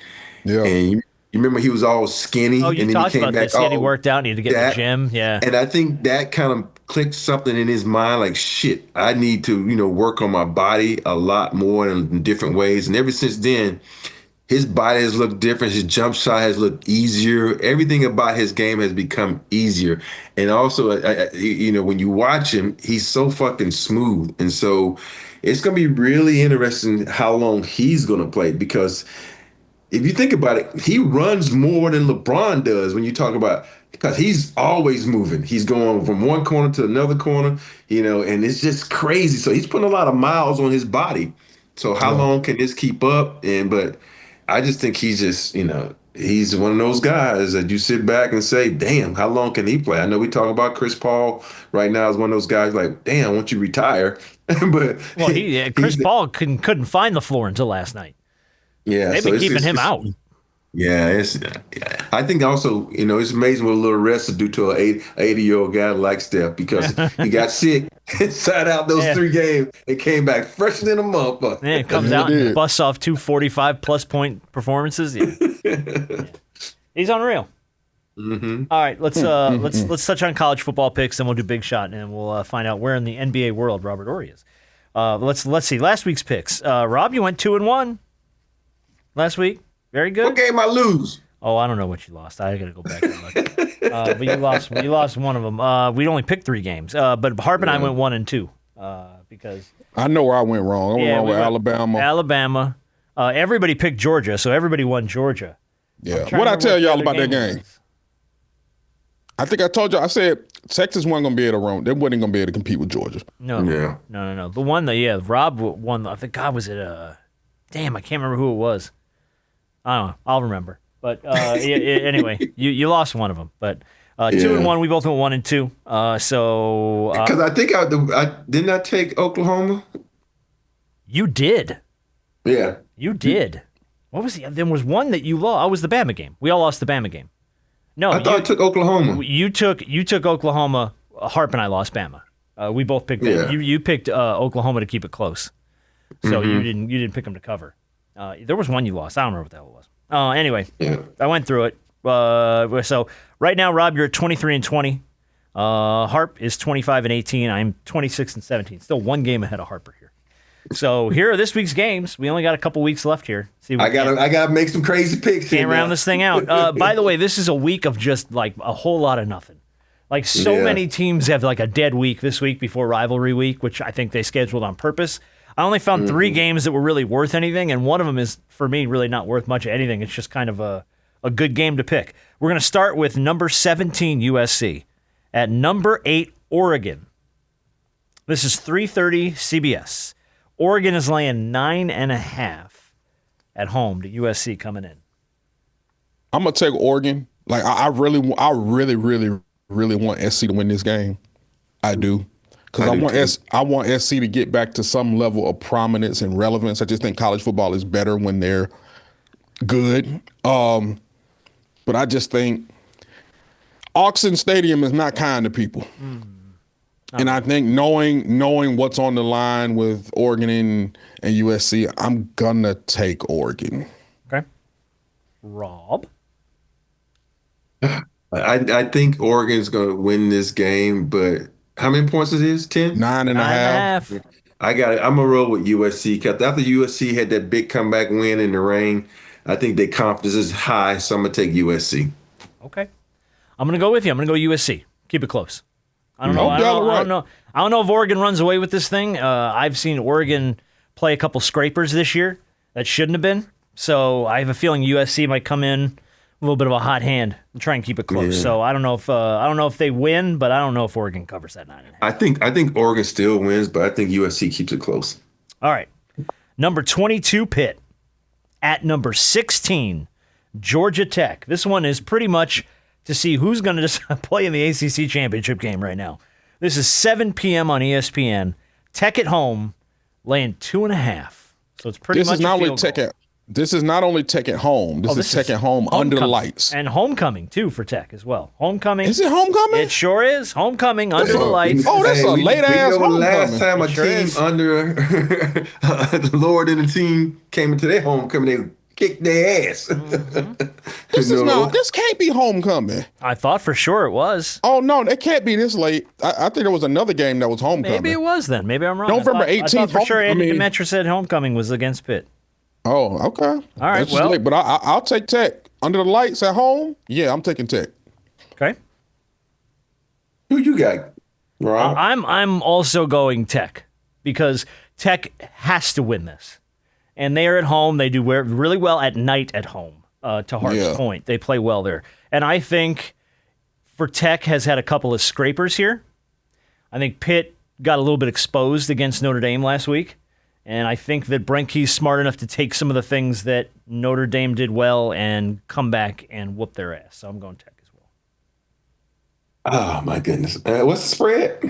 Yeah. And you remember he was all skinny. Oh, you and then talked he came about back this. He worked out, needed to get in the gym. Yeah. And I think that kind of clicked something in his mind like, shit, I need to, work on my body a lot more in different ways. And ever since then, his body has looked different. His jump shot has looked easier. Everything about his game has become easier. And also, when you watch him, he's so fucking smooth. And so it's going to be really interesting how long he's going to play, because if you think about it, he runs more than LeBron does when you talk about because he's always moving. He's going from one corner to another corner, and it's just crazy. So he's putting a lot of miles on his body. So how long can this keep up? But I just think he's just, he's one of those guys that you sit back and say, damn, how long can he play? I know we talk about Chris Paul right now as one of those guys like, damn, won't you retire? But Chris Paul couldn't find the floor until last night. Yeah, they've been keeping him out. Yeah, I think also, it's amazing what a little rest will do to an 80-year-old guy like Steph, because he got sick, sat out those 3 games, and came back fresher than a motherfucker. Yeah, comes out and busts off 2 45-plus point performances. Yeah. He's unreal. Mm-hmm. All right, let's touch on college football picks, then we'll do Big Shot, and we'll find out where in the NBA world Robert Horry is. Let's see last week's picks. Rob, you went 2-1 last week. Very good. What game I lose? Oh, I don't know what you lost. I got to go back and look. But you lost one of them. We only picked 3 games. But Harper and I went 1-2 because I know where I went wrong. I went wrong with Alabama. Alabama. Everybody picked Georgia, so everybody won Georgia. Yeah. What I tell y'all about that game? I think I told you. I said Texas wasn't going to be able to run. They wasn't going to be able to compete with Georgia. No. The one that Rob won. I think was it damn, I can't remember who it was. I don't know. I'll remember. But anyway, you lost one of them. But 2-1, we both went 1-2. So because I think I didn't I take Oklahoma. You did. Yeah, you did. What was there was one that you lost? Oh, it was the Bama game. We all lost the Bama game. No, I thought I took Oklahoma. You took Oklahoma. Harp and I lost Bama. We both picked. Yeah. You picked Oklahoma to keep it close. So you didn't pick them to cover. There was one you lost. I don't remember what the hell it was. Anyway, I went through it. So right now, Rob, you're at 23-20. Harp is 25-18. I'm 26-17. Still one game ahead of Harper here. So here are this week's games. We only got a couple weeks left here. I gotta make some crazy picks. Can't round this thing out. By the way, this is a week of just like a whole lot of nothing. Like so many teams have like a dead week this week before rivalry week, which I think they scheduled on purpose. I only found 3 games that were really worth anything, and one of them is, for me, really not worth much of anything. It's just kind of a good game to pick. We're going to start with number 17, USC. At number 8, Oregon. This is 3:30 CBS. Oregon is laying 9.5 at home to USC coming in. I'm going to take Oregon. Like, I really want SC to win this game. I do. Because I want SC to get back to some level of prominence and relevance. I just think college football is better when they're good. But I just think Autzen Stadium is not kind to people. And I think knowing what's on the line with Oregon and USC, I'm going to take Oregon. Okay. Rob? I think Oregon's going to win this game, but how many points it is? 10? 9.5. I got it. I'm going to roll with USC. Because after USC had that big comeback win in the rain, I think their confidence is high, so I'm going to take USC. Okay. I'm going to go with you. I'm going to go USC. Keep it close. I don't know. I don't know if Oregon runs away with this thing. I've seen Oregon play a couple scrapers this year that shouldn't have been. So I have a feeling USC might come in a little bit of a hot hand and try and keep it close. Yeah. So I don't know if they win, but I don't know if Oregon covers that 9.5. I think Oregon still wins, but I think USC keeps it close. All right. Number 22, Pitt. At number 16, Georgia Tech. This one is pretty much to see who's going to play in the ACC championship game right now. This is 7 p.m. on ESPN. Tech at home, laying 2.5. So it's pretty much a field goal. This is not only Tech at home. This is Tech at home under the lights. And homecoming, too, for Tech as well. Homecoming. Is it homecoming? It sure is. Homecoming under the lights. Oh, that's a late-ass homecoming. Last time a team under the Lord and the team came into their homecoming, they kicked their ass. This can't be homecoming. I thought for sure it was. Oh, no, it can't be this late. I think there was another game that was homecoming. Maybe it was then. Maybe I'm wrong. November 18th. I thought for sure Andy Demetra said homecoming was against Pitt. Oh, okay. All right, that's late, but I'll take Tech. Under the lights at home, yeah, I'm taking Tech. Okay. Who you got, Rob? I'm also going Tech because Tech has to win this. And they are at home. They do really well at night at home, to Hart's point. They play well there. And I think for Tech has had a couple of scrapers here. I think Pitt got a little bit exposed against Notre Dame last week. And I think that Brent Key's smart enough to take some of the things that Notre Dame did well and come back and whoop their ass. So I'm going Tech as well. Oh, my goodness. What's the spread?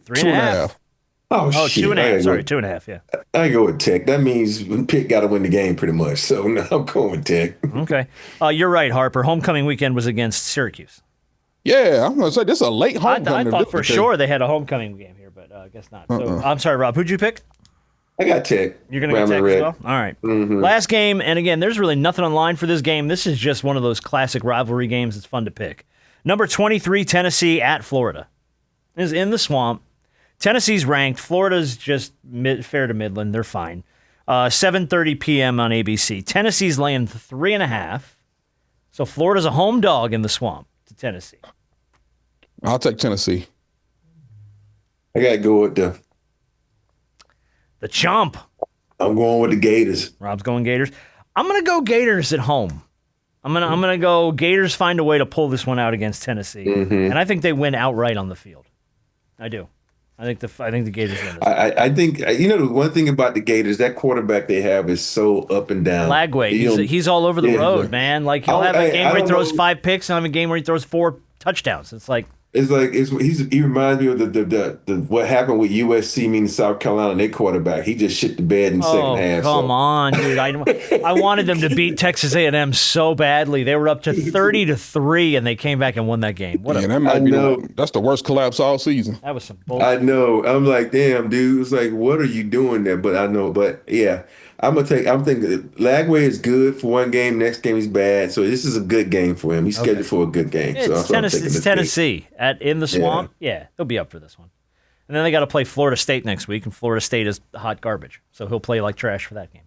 3.5. Oh, shit. 2.5. Sorry, 2.5, yeah. I go with Tech. That means Pitt got to win the game pretty much. So no, I'm going with Tech. Okay. You're right, Harper. Homecoming weekend was against Syracuse. Yeah, I'm going to say this is a late homecoming. I thought for sure they had a homecoming game here, but I guess not. So I'm sorry, Rob. Who'd you pick? I got Tech. You're going to get Tech as well? All right. Last game, and again, there's really nothing on line for this game. This is just one of those classic rivalry games. It's fun to pick. Number 23, Tennessee at Florida. Is in the swamp. Tennessee's ranked. Florida's just fair to Midland. They're fine. 7:30 p.m. on ABC. Tennessee's laying 3.5. So Florida's a home dog in the swamp to Tennessee. I'll take Tennessee. I got to go with the Chomp. I'm going with the Gators. Rob's going Gators. I'm going to go Gators at home. I'm gonna go Gators find a way to pull this one out against Tennessee. And I think they win outright on the field. I do. I think the Gators win this. I think the one thing about the Gators, that quarterback they have is so up and down. Lagway, he's all over the road, man. Like he'll have a game where he throws 5 picks and have a game where he throws 4 touchdowns. It's like he reminds me of the what happened with USC meaning South Carolina, their quarterback. He just shit the bed in the second half. Come on, dude. I wanted them to beat Texas A&M so badly. They were up to 30-3 and they came back and won that game. That's the worst collapse all season. That was some bullshit. I know. I'm like, damn, dude. It's like, what are you doing there? But I know. But yeah, I'm thinking Lagway is good for one game. Next game he's bad. So this is a good game for him. He's scheduled for a good game. It's Tennessee in the swamp. Yeah, he'll be up for this one. And then they got to play Florida State next week, and Florida State is hot garbage. So he'll play like trash for that game.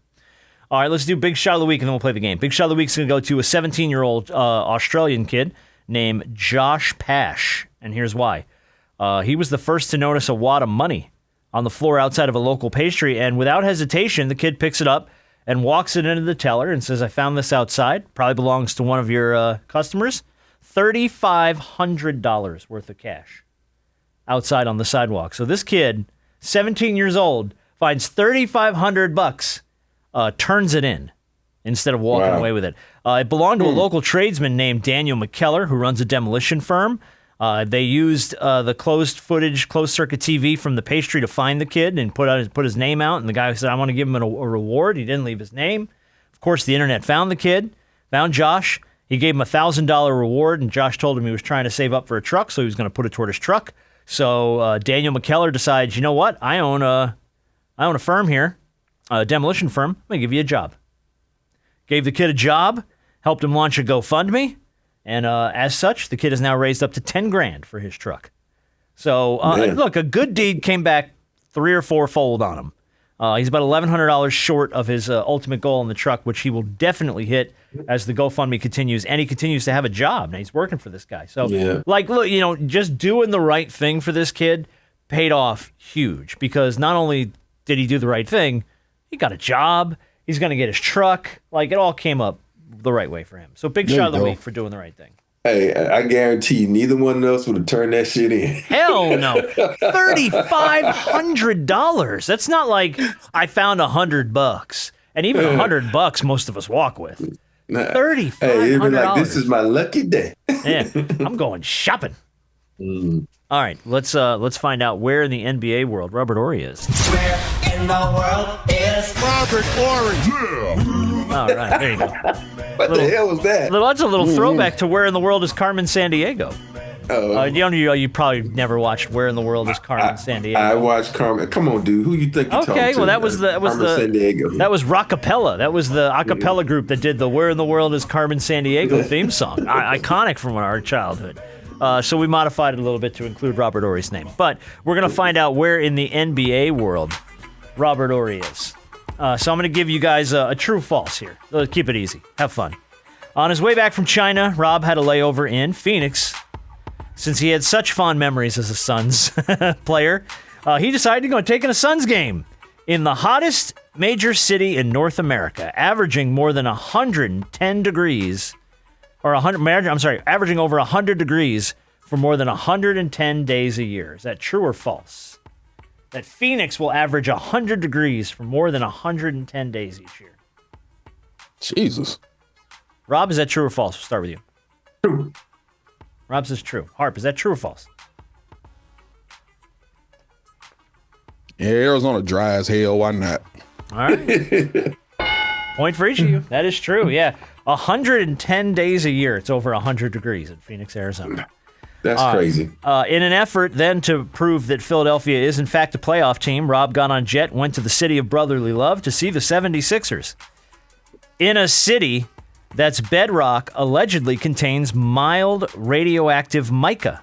All right, let's do Big Shot of the Week, and then we'll play the game. Big Shot of the Week is going to go to a 17-year-old Australian kid named Josh Pash, and here's why. He was the first to notice a wad of money on the floor outside of a local pastry, and without hesitation, the kid picks it up and walks it into the teller and says, I found this outside. Probably belongs to one of your customers. $3,500 worth of cash outside on the sidewalk. So this kid, 17 years old, finds $3,500, turns it in instead of walking away with it. It belonged to a local tradesman named Daniel McKellar, who runs a demolition firm. They used the closed-circuit TV from the pastry to find the kid and put his name out. And the guy said, I want to give him a reward. He didn't leave his name. Of course, the internet found the kid, found Josh. He gave him a $1,000 reward, and Josh told him he was trying to save up for a truck, so he was going to put it toward his truck. So Daniel McKellar decides, you know what? I own a firm here, a demolition firm. I'm going to give you a job. Gave the kid a job, helped him launch a GoFundMe. And as such, the kid is now raised up to $10,000 for his truck. So, look, a good deed came back 3 or 4-fold on him. He's about $1,100 short of his ultimate goal in the truck, which he will definitely hit as the GoFundMe continues. And he continues to have a job. Now, he's working for this guy. So, look, just doing the right thing for this kid paid off huge. Because not only did he do the right thing, he got a job. He's going to get his truck. Like, it all came up the right way for him. So big shot of the week for doing the right thing. Hey, I guarantee you, neither one of us would have turned that shit in. Hell no. $3,500. That's not like I found $100. And even $100 most of us walk with. $3,500. Hey, it'd be like, this is my lucky day. Yeah, I'm going shopping. All right, let's find out where in the NBA world Robert Horry is. Where in the world is Robert Horry? All right, there you go. What the hell was that? That's a little throwback to Where in the World is Carmen Sandiego. You probably never watched Where in the World is Carmen Sandiego. I watched Carmen. Come on, dude. Who you think you're talking to? Okay, well that was Sandiego. That was Rockapella. That was the acapella group that did the Where in the World is Carmen Sandiego theme song. Iconic from our childhood. So we modified it a little bit to include Robert Horry's name. But we're going to find out where in the NBA world Robert Horry is. So I'm going to give you guys a true-false here. Keep it easy. Have fun. On his way back from China, Rob had a layover in Phoenix. Since he had such fond memories as a Suns player, he decided to go take in a Suns game in the hottest major city in North America, averaging more than 110 degrees, averaging over 100 degrees for more than 110 days a year. Is that true or false? That Phoenix will average 100 degrees for more than 110 days each year. Jesus. Rob, is that true or false? We'll start with you. True. Rob says true. Harp, is that true or false? Yeah, Arizona dry as hell. Why not? All right. Point for each of you. That is true. Yeah. 110 days a year. It's over 100 degrees in Phoenix, Arizona. That's crazy. In an effort then to prove that Philadelphia is in fact a playoff team, Rob got on a jet, went to the city of brotherly love to see the 76ers. In a city that's bedrock allegedly contains mild radioactive mica,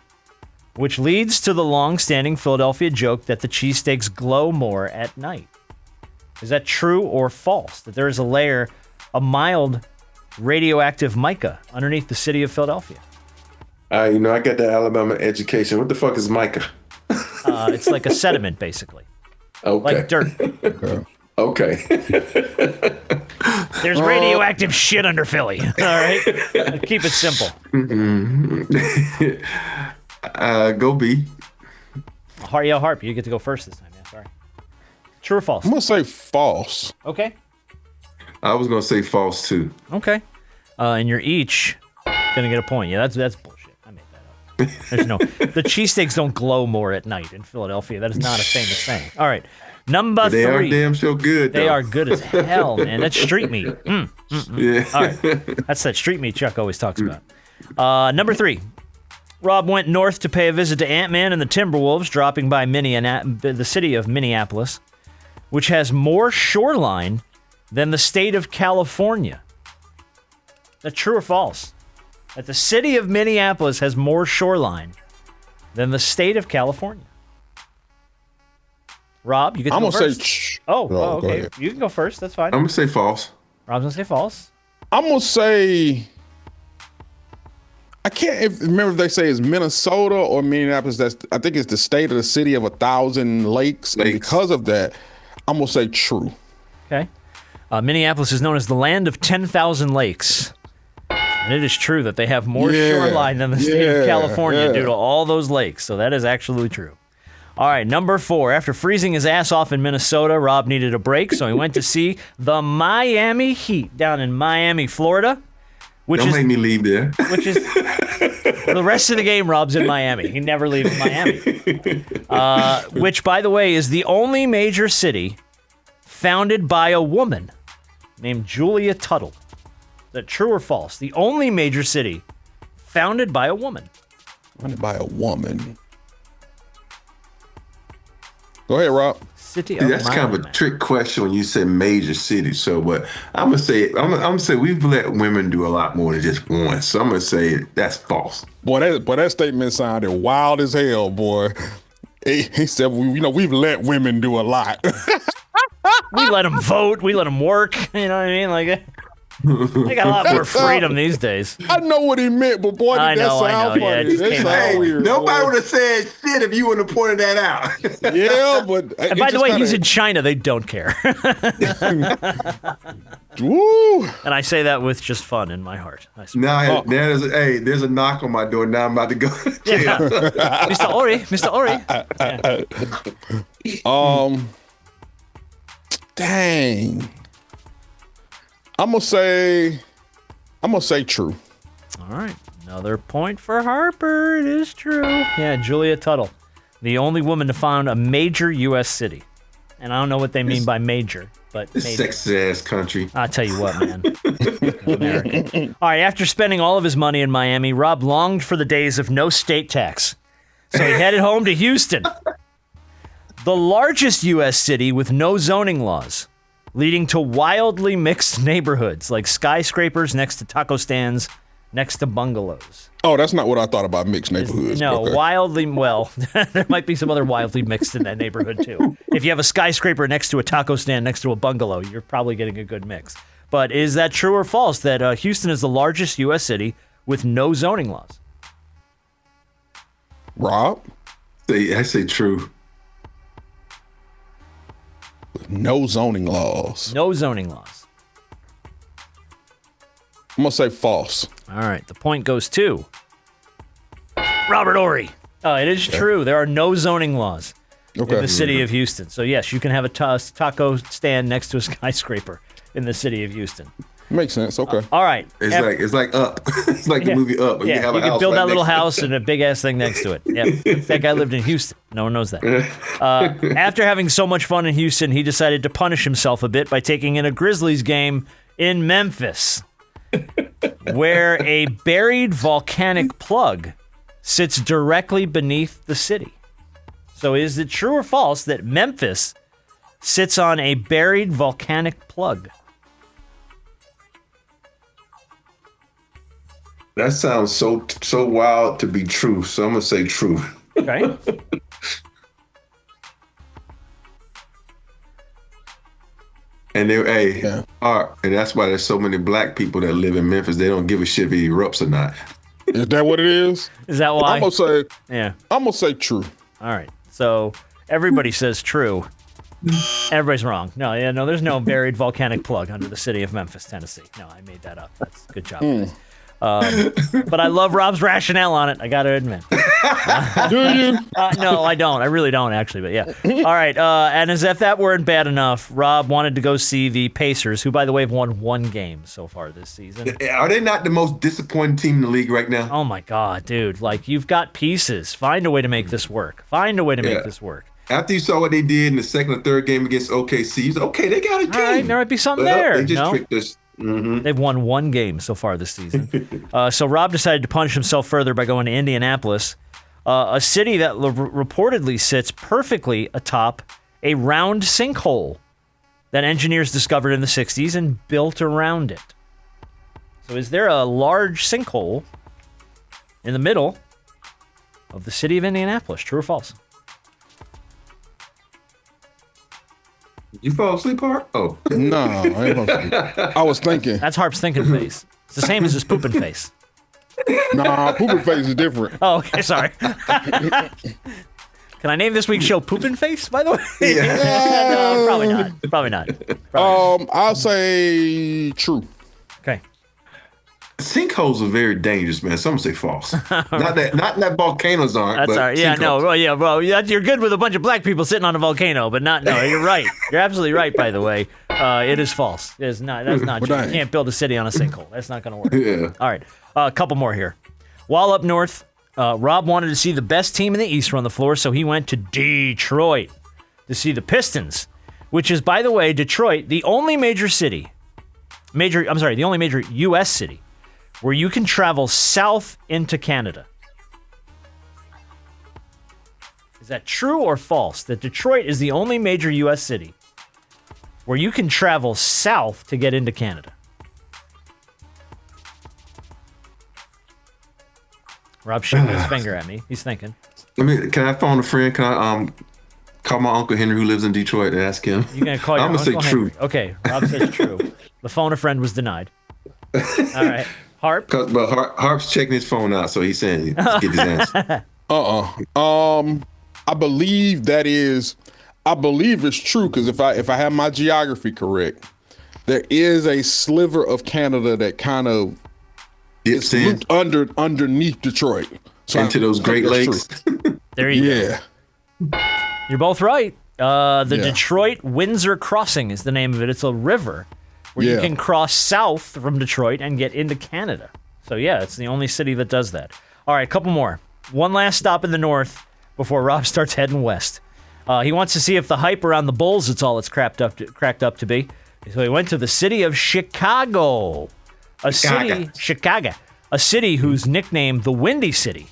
which leads to the long-standing Philadelphia joke that the cheesesteaks glow more at night. Is that true or false? That there is a layer of mild radioactive mica underneath the city of Philadelphia? I got the Alabama education. What the fuck is mica? It's like a sediment, basically. Okay. Like dirt. Okay. There's radioactive shit under Philly. All right? Keep it simple. Go B. Harp, you get to go first this time. Yeah, sorry. True or false? I'm going to say false. Okay. I was going to say false, too. Okay. And you're each going to get a point. Yeah, that's bullshit. I made that up. There's no... The cheesesteaks don't glow more at night in Philadelphia. That is not a famous saying. All right. Number They 3. are damn sure good, though. They are good as hell, man. That's street meat. Yeah. All right. That's that street meat Chuck always talks about. Number 3. Rob went north to pay a visit to Ant-Man and the Timberwolves, dropping by the city of Minneapolis, which has more shoreline than the state of California. Is that true or false? That the city of Minneapolis has more shoreline than the state of California. Rob, you get to I'm go going to first. say... Okay. You can go first. That's fine. I'm going to say false. Rob's going to say false. I'm going to say... I can't remember if they say it's Minnesota or Minneapolis. I think it's the state or the city of 1,000 lakes. And because of that, I'm going to say true. Okay. Minneapolis is known as the land of 10,000 lakes. And it is true that they have more shoreline than the state of California due to all those lakes. So that is absolutely true. All right, number 4. After freezing his ass off in Minnesota, Rob needed a break, so he went to see the Miami Heat down in Miami, Florida. Don't make me leave there. Which is the rest of the game, Rob's in Miami. He never leaves Miami. Which, by the way, is the only major city founded by a woman named Julia Tuttle. Is that true or false? The only major city founded by a woman. Founded by a woman. Go ahead, Rob. City See, that's kind of a trick question when you say major city. So, what I'm gonna say we've let women do a lot more than just one. So I'm gonna say that's false. Boy, that statement sounded wild as hell, boy. He said, we've let women do a lot. We let them vote. We let them work. You know what I mean? Like, they got a lot more freedom these days. I know what he meant, but boy, did that sound funny. Yeah, that sound weird. Nobody would have said shit if you wouldn't have pointed that out. Yeah, but and by the way, he's in China. They don't care. Woo. And I say that with just fun in my heart. Now, there's a knock on my door. Now I'm about to go. Yeah. Mr. Ori. Yeah. Dang. I'm gonna say true. All right, another point for Harper. It is true. Yeah, Julia Tuttle, the only woman to found a major U.S. city, and I don't know what they mean by major, but major. Sexy ass country. I'll tell you what, man. American. All right, after spending all of his money in Miami, Rob longed for the days of no state tax, so he headed home to Houston, the largest U.S. city with no zoning laws, leading to wildly mixed neighborhoods like skyscrapers next to taco stands, next to bungalows. Oh, that's not what I thought about mixed neighborhoods. No, okay. wildly, well, there might be some other wildly mixed in that neighborhood too. If you have a skyscraper next to a taco stand, next to a bungalow, you're probably getting a good mix. But is that true or false that Houston is the largest U.S. city with no zoning laws? Rob? I say true. No zoning laws. No zoning laws. I'm going to say false. All right, the point goes to Robert Horry. It is true. There are no zoning laws in the city of Houston. So, yes, you can have a taco stand next to a skyscraper in the city of Houston. Makes sense. Okay. All right. It's like Up. It's like the movie Up. Yeah, have you a can house build right that little next to house and a big-ass thing next to it. Yeah, that guy lived in Houston. No one knows that. After having so much fun in Houston, he decided to punish himself a bit by taking in a Grizzlies game in Memphis, where a buried volcanic plug sits directly beneath the city. So is it true or false that Memphis sits on a buried volcanic plug? That sounds so wild to be true. So I'm gonna say true. Okay. And and that's why there's so many black people that live in Memphis. They don't give a shit if it erupts or not. Is that what it is? Is that why? I'm Yeah. gonna say true. All right. So everybody says true. Everybody's wrong. No, there's no buried volcanic plug under the city of Memphis, Tennessee. No, I made that up. That's good job. Guys. But I love Rob's rationale on it. I got to admit. Do you? No, I don't. I really don't, actually. But yeah. All right. And as if that weren't bad enough, Rob wanted to go see the Pacers, who, by the way, have won one game so far this season. Are they not the most disappointing team in the league right now? Oh my God, dude! Like, you've got pieces. Find a way to make this work. Find a way to make this work. After you saw what they did in the second or third game against OKC, you said, okay, they got a game. All right, there might be something there. They just tricked us. Mm-hmm. They've won one game so far this season. So Rob decided to punish himself further by going to Indianapolis, a city that reportedly sits perfectly atop a round sinkhole that engineers discovered in the 60s and built around it. So is there a large sinkhole in the middle of the city of Indianapolis? True or false? You fall asleep, Harp? Oh. No, I ain't fall asleep. I was thinking. That's Harp's thinking face. It's the same as his pooping face. Nah, pooping face is different. Oh, okay, sorry. Can I name this week's show Poopin' Face, by the way? No, probably not. Probably not. I'll say true. Okay. Sinkholes are very dangerous, man. Some say false. Not that volcanoes aren't. That's but all right. Yeah, sinkholes. well, you're good with a bunch of black people sitting on a volcano, but no, you're right. You're absolutely right, by the way. It is false. It's not. That's not true. You can't build a city on a sinkhole. That's not going to work. Yeah. All right. A couple more here. While up north, Rob wanted to see the best team in the East run the floor, so he went to Detroit to see the Pistons, which is, by the way, Detroit, the only major U.S. city where you can travel south into Canada. Is that true or false, that Detroit is the only major U.S. city where you can travel south to get into Canada? Rob's shaking his finger at me. He's thinking. Can I phone a friend? Can I call my Uncle Henry who lives in Detroit and ask him? You're going to call your Uncle Henry? I'm going to say true. Okay, Rob says true. The phone a friend was denied. All right. Harp? But Harp's checking his phone out, so he's saying, get his answer. I believe it's true, because if I have my geography correct, there is a sliver of Canada that kind of is looped underneath Detroit. So into those Great Lakes. There you go. You're both right. Detroit Windsor Crossing is the name of it. It's a river where you can cross south from Detroit and get into Canada. So, yeah, it's the only city that does that. All right, a couple more. One last stop in the north before Rob starts heading west. He wants to see if the hype around the Bulls is all it's cracked up to be. So he went to the city of Chicago. A city whose nickname, the Windy City,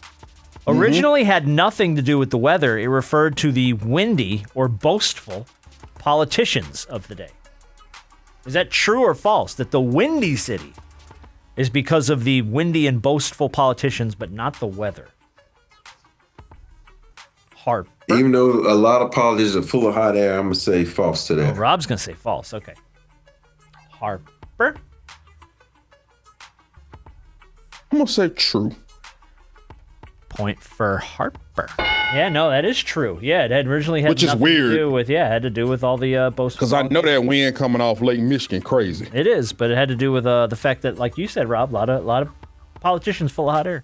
originally had nothing to do with the weather. It referred to the windy or boastful politicians of the day. Is that true or false, that the Windy City is because of the windy and boastful politicians, but not the weather? Harper. Even though a lot of politicians are full of hot air, I'm going to say false to that. Oh, Rob's going to say false. Okay. Harper. I'm going to say true. Point for Harper. Yeah, no, that is true. Yeah, it had originally had Which is nothing weird. to do with, had to do with all the boastful. Because I know that wind coming off Lake Michigan crazy. It is, but it had to do with the fact that, like you said, Rob, a lot of politicians full of hot air.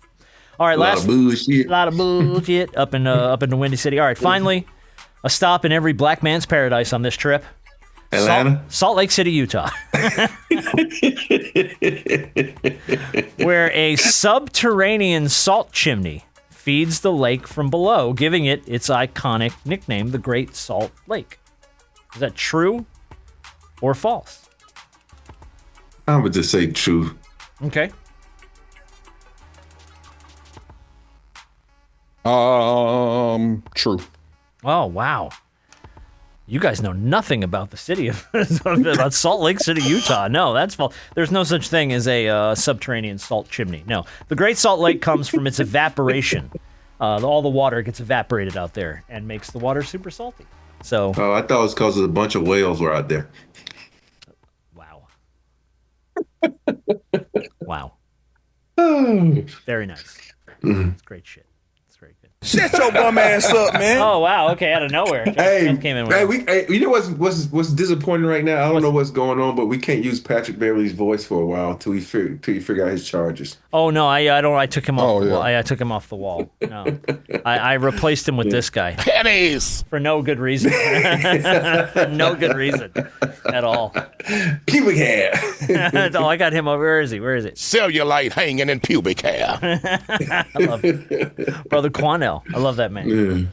All right, A lot of bullshit. a lot of bullshit up in the Windy City. All right, finally, a stop in every black man's paradise on this trip. Atlanta? Salt Lake City, Utah. Where a subterranean salt chimney feeds the lake from below, giving it its iconic nickname, the Great Salt Lake. Is that true or false? I would just say true. Okay. True. Oh, wow. You guys know nothing about the city of about Salt Lake City, Utah. No, that's false. There's no such thing as a subterranean salt chimney. No. The Great Salt Lake comes from its evaporation. All the water gets evaporated out there and makes the water super salty. So. Oh, I thought it was because a bunch of whales were out there. Wow. Wow. Very nice. That's great shit. That's very good. Shut your bum ass up, man. Oh wow! Okay, out of nowhere. Hey, came in with you know what's disappointing right now? I don't know what's going on, but we can't use Patrick Beverly's voice for a while until you figure out his charges. Oh no, I don't. I took him off. Oh, The wall. yeah. I took him off the wall. No, I replaced him with this guy Pennies. for no good reason. For no good reason at all. Pubic hair. Oh, I got him over. Where is he? Where is it? Cellulite hanging in pubic hair. I love it. Brother Quanell. I love that man.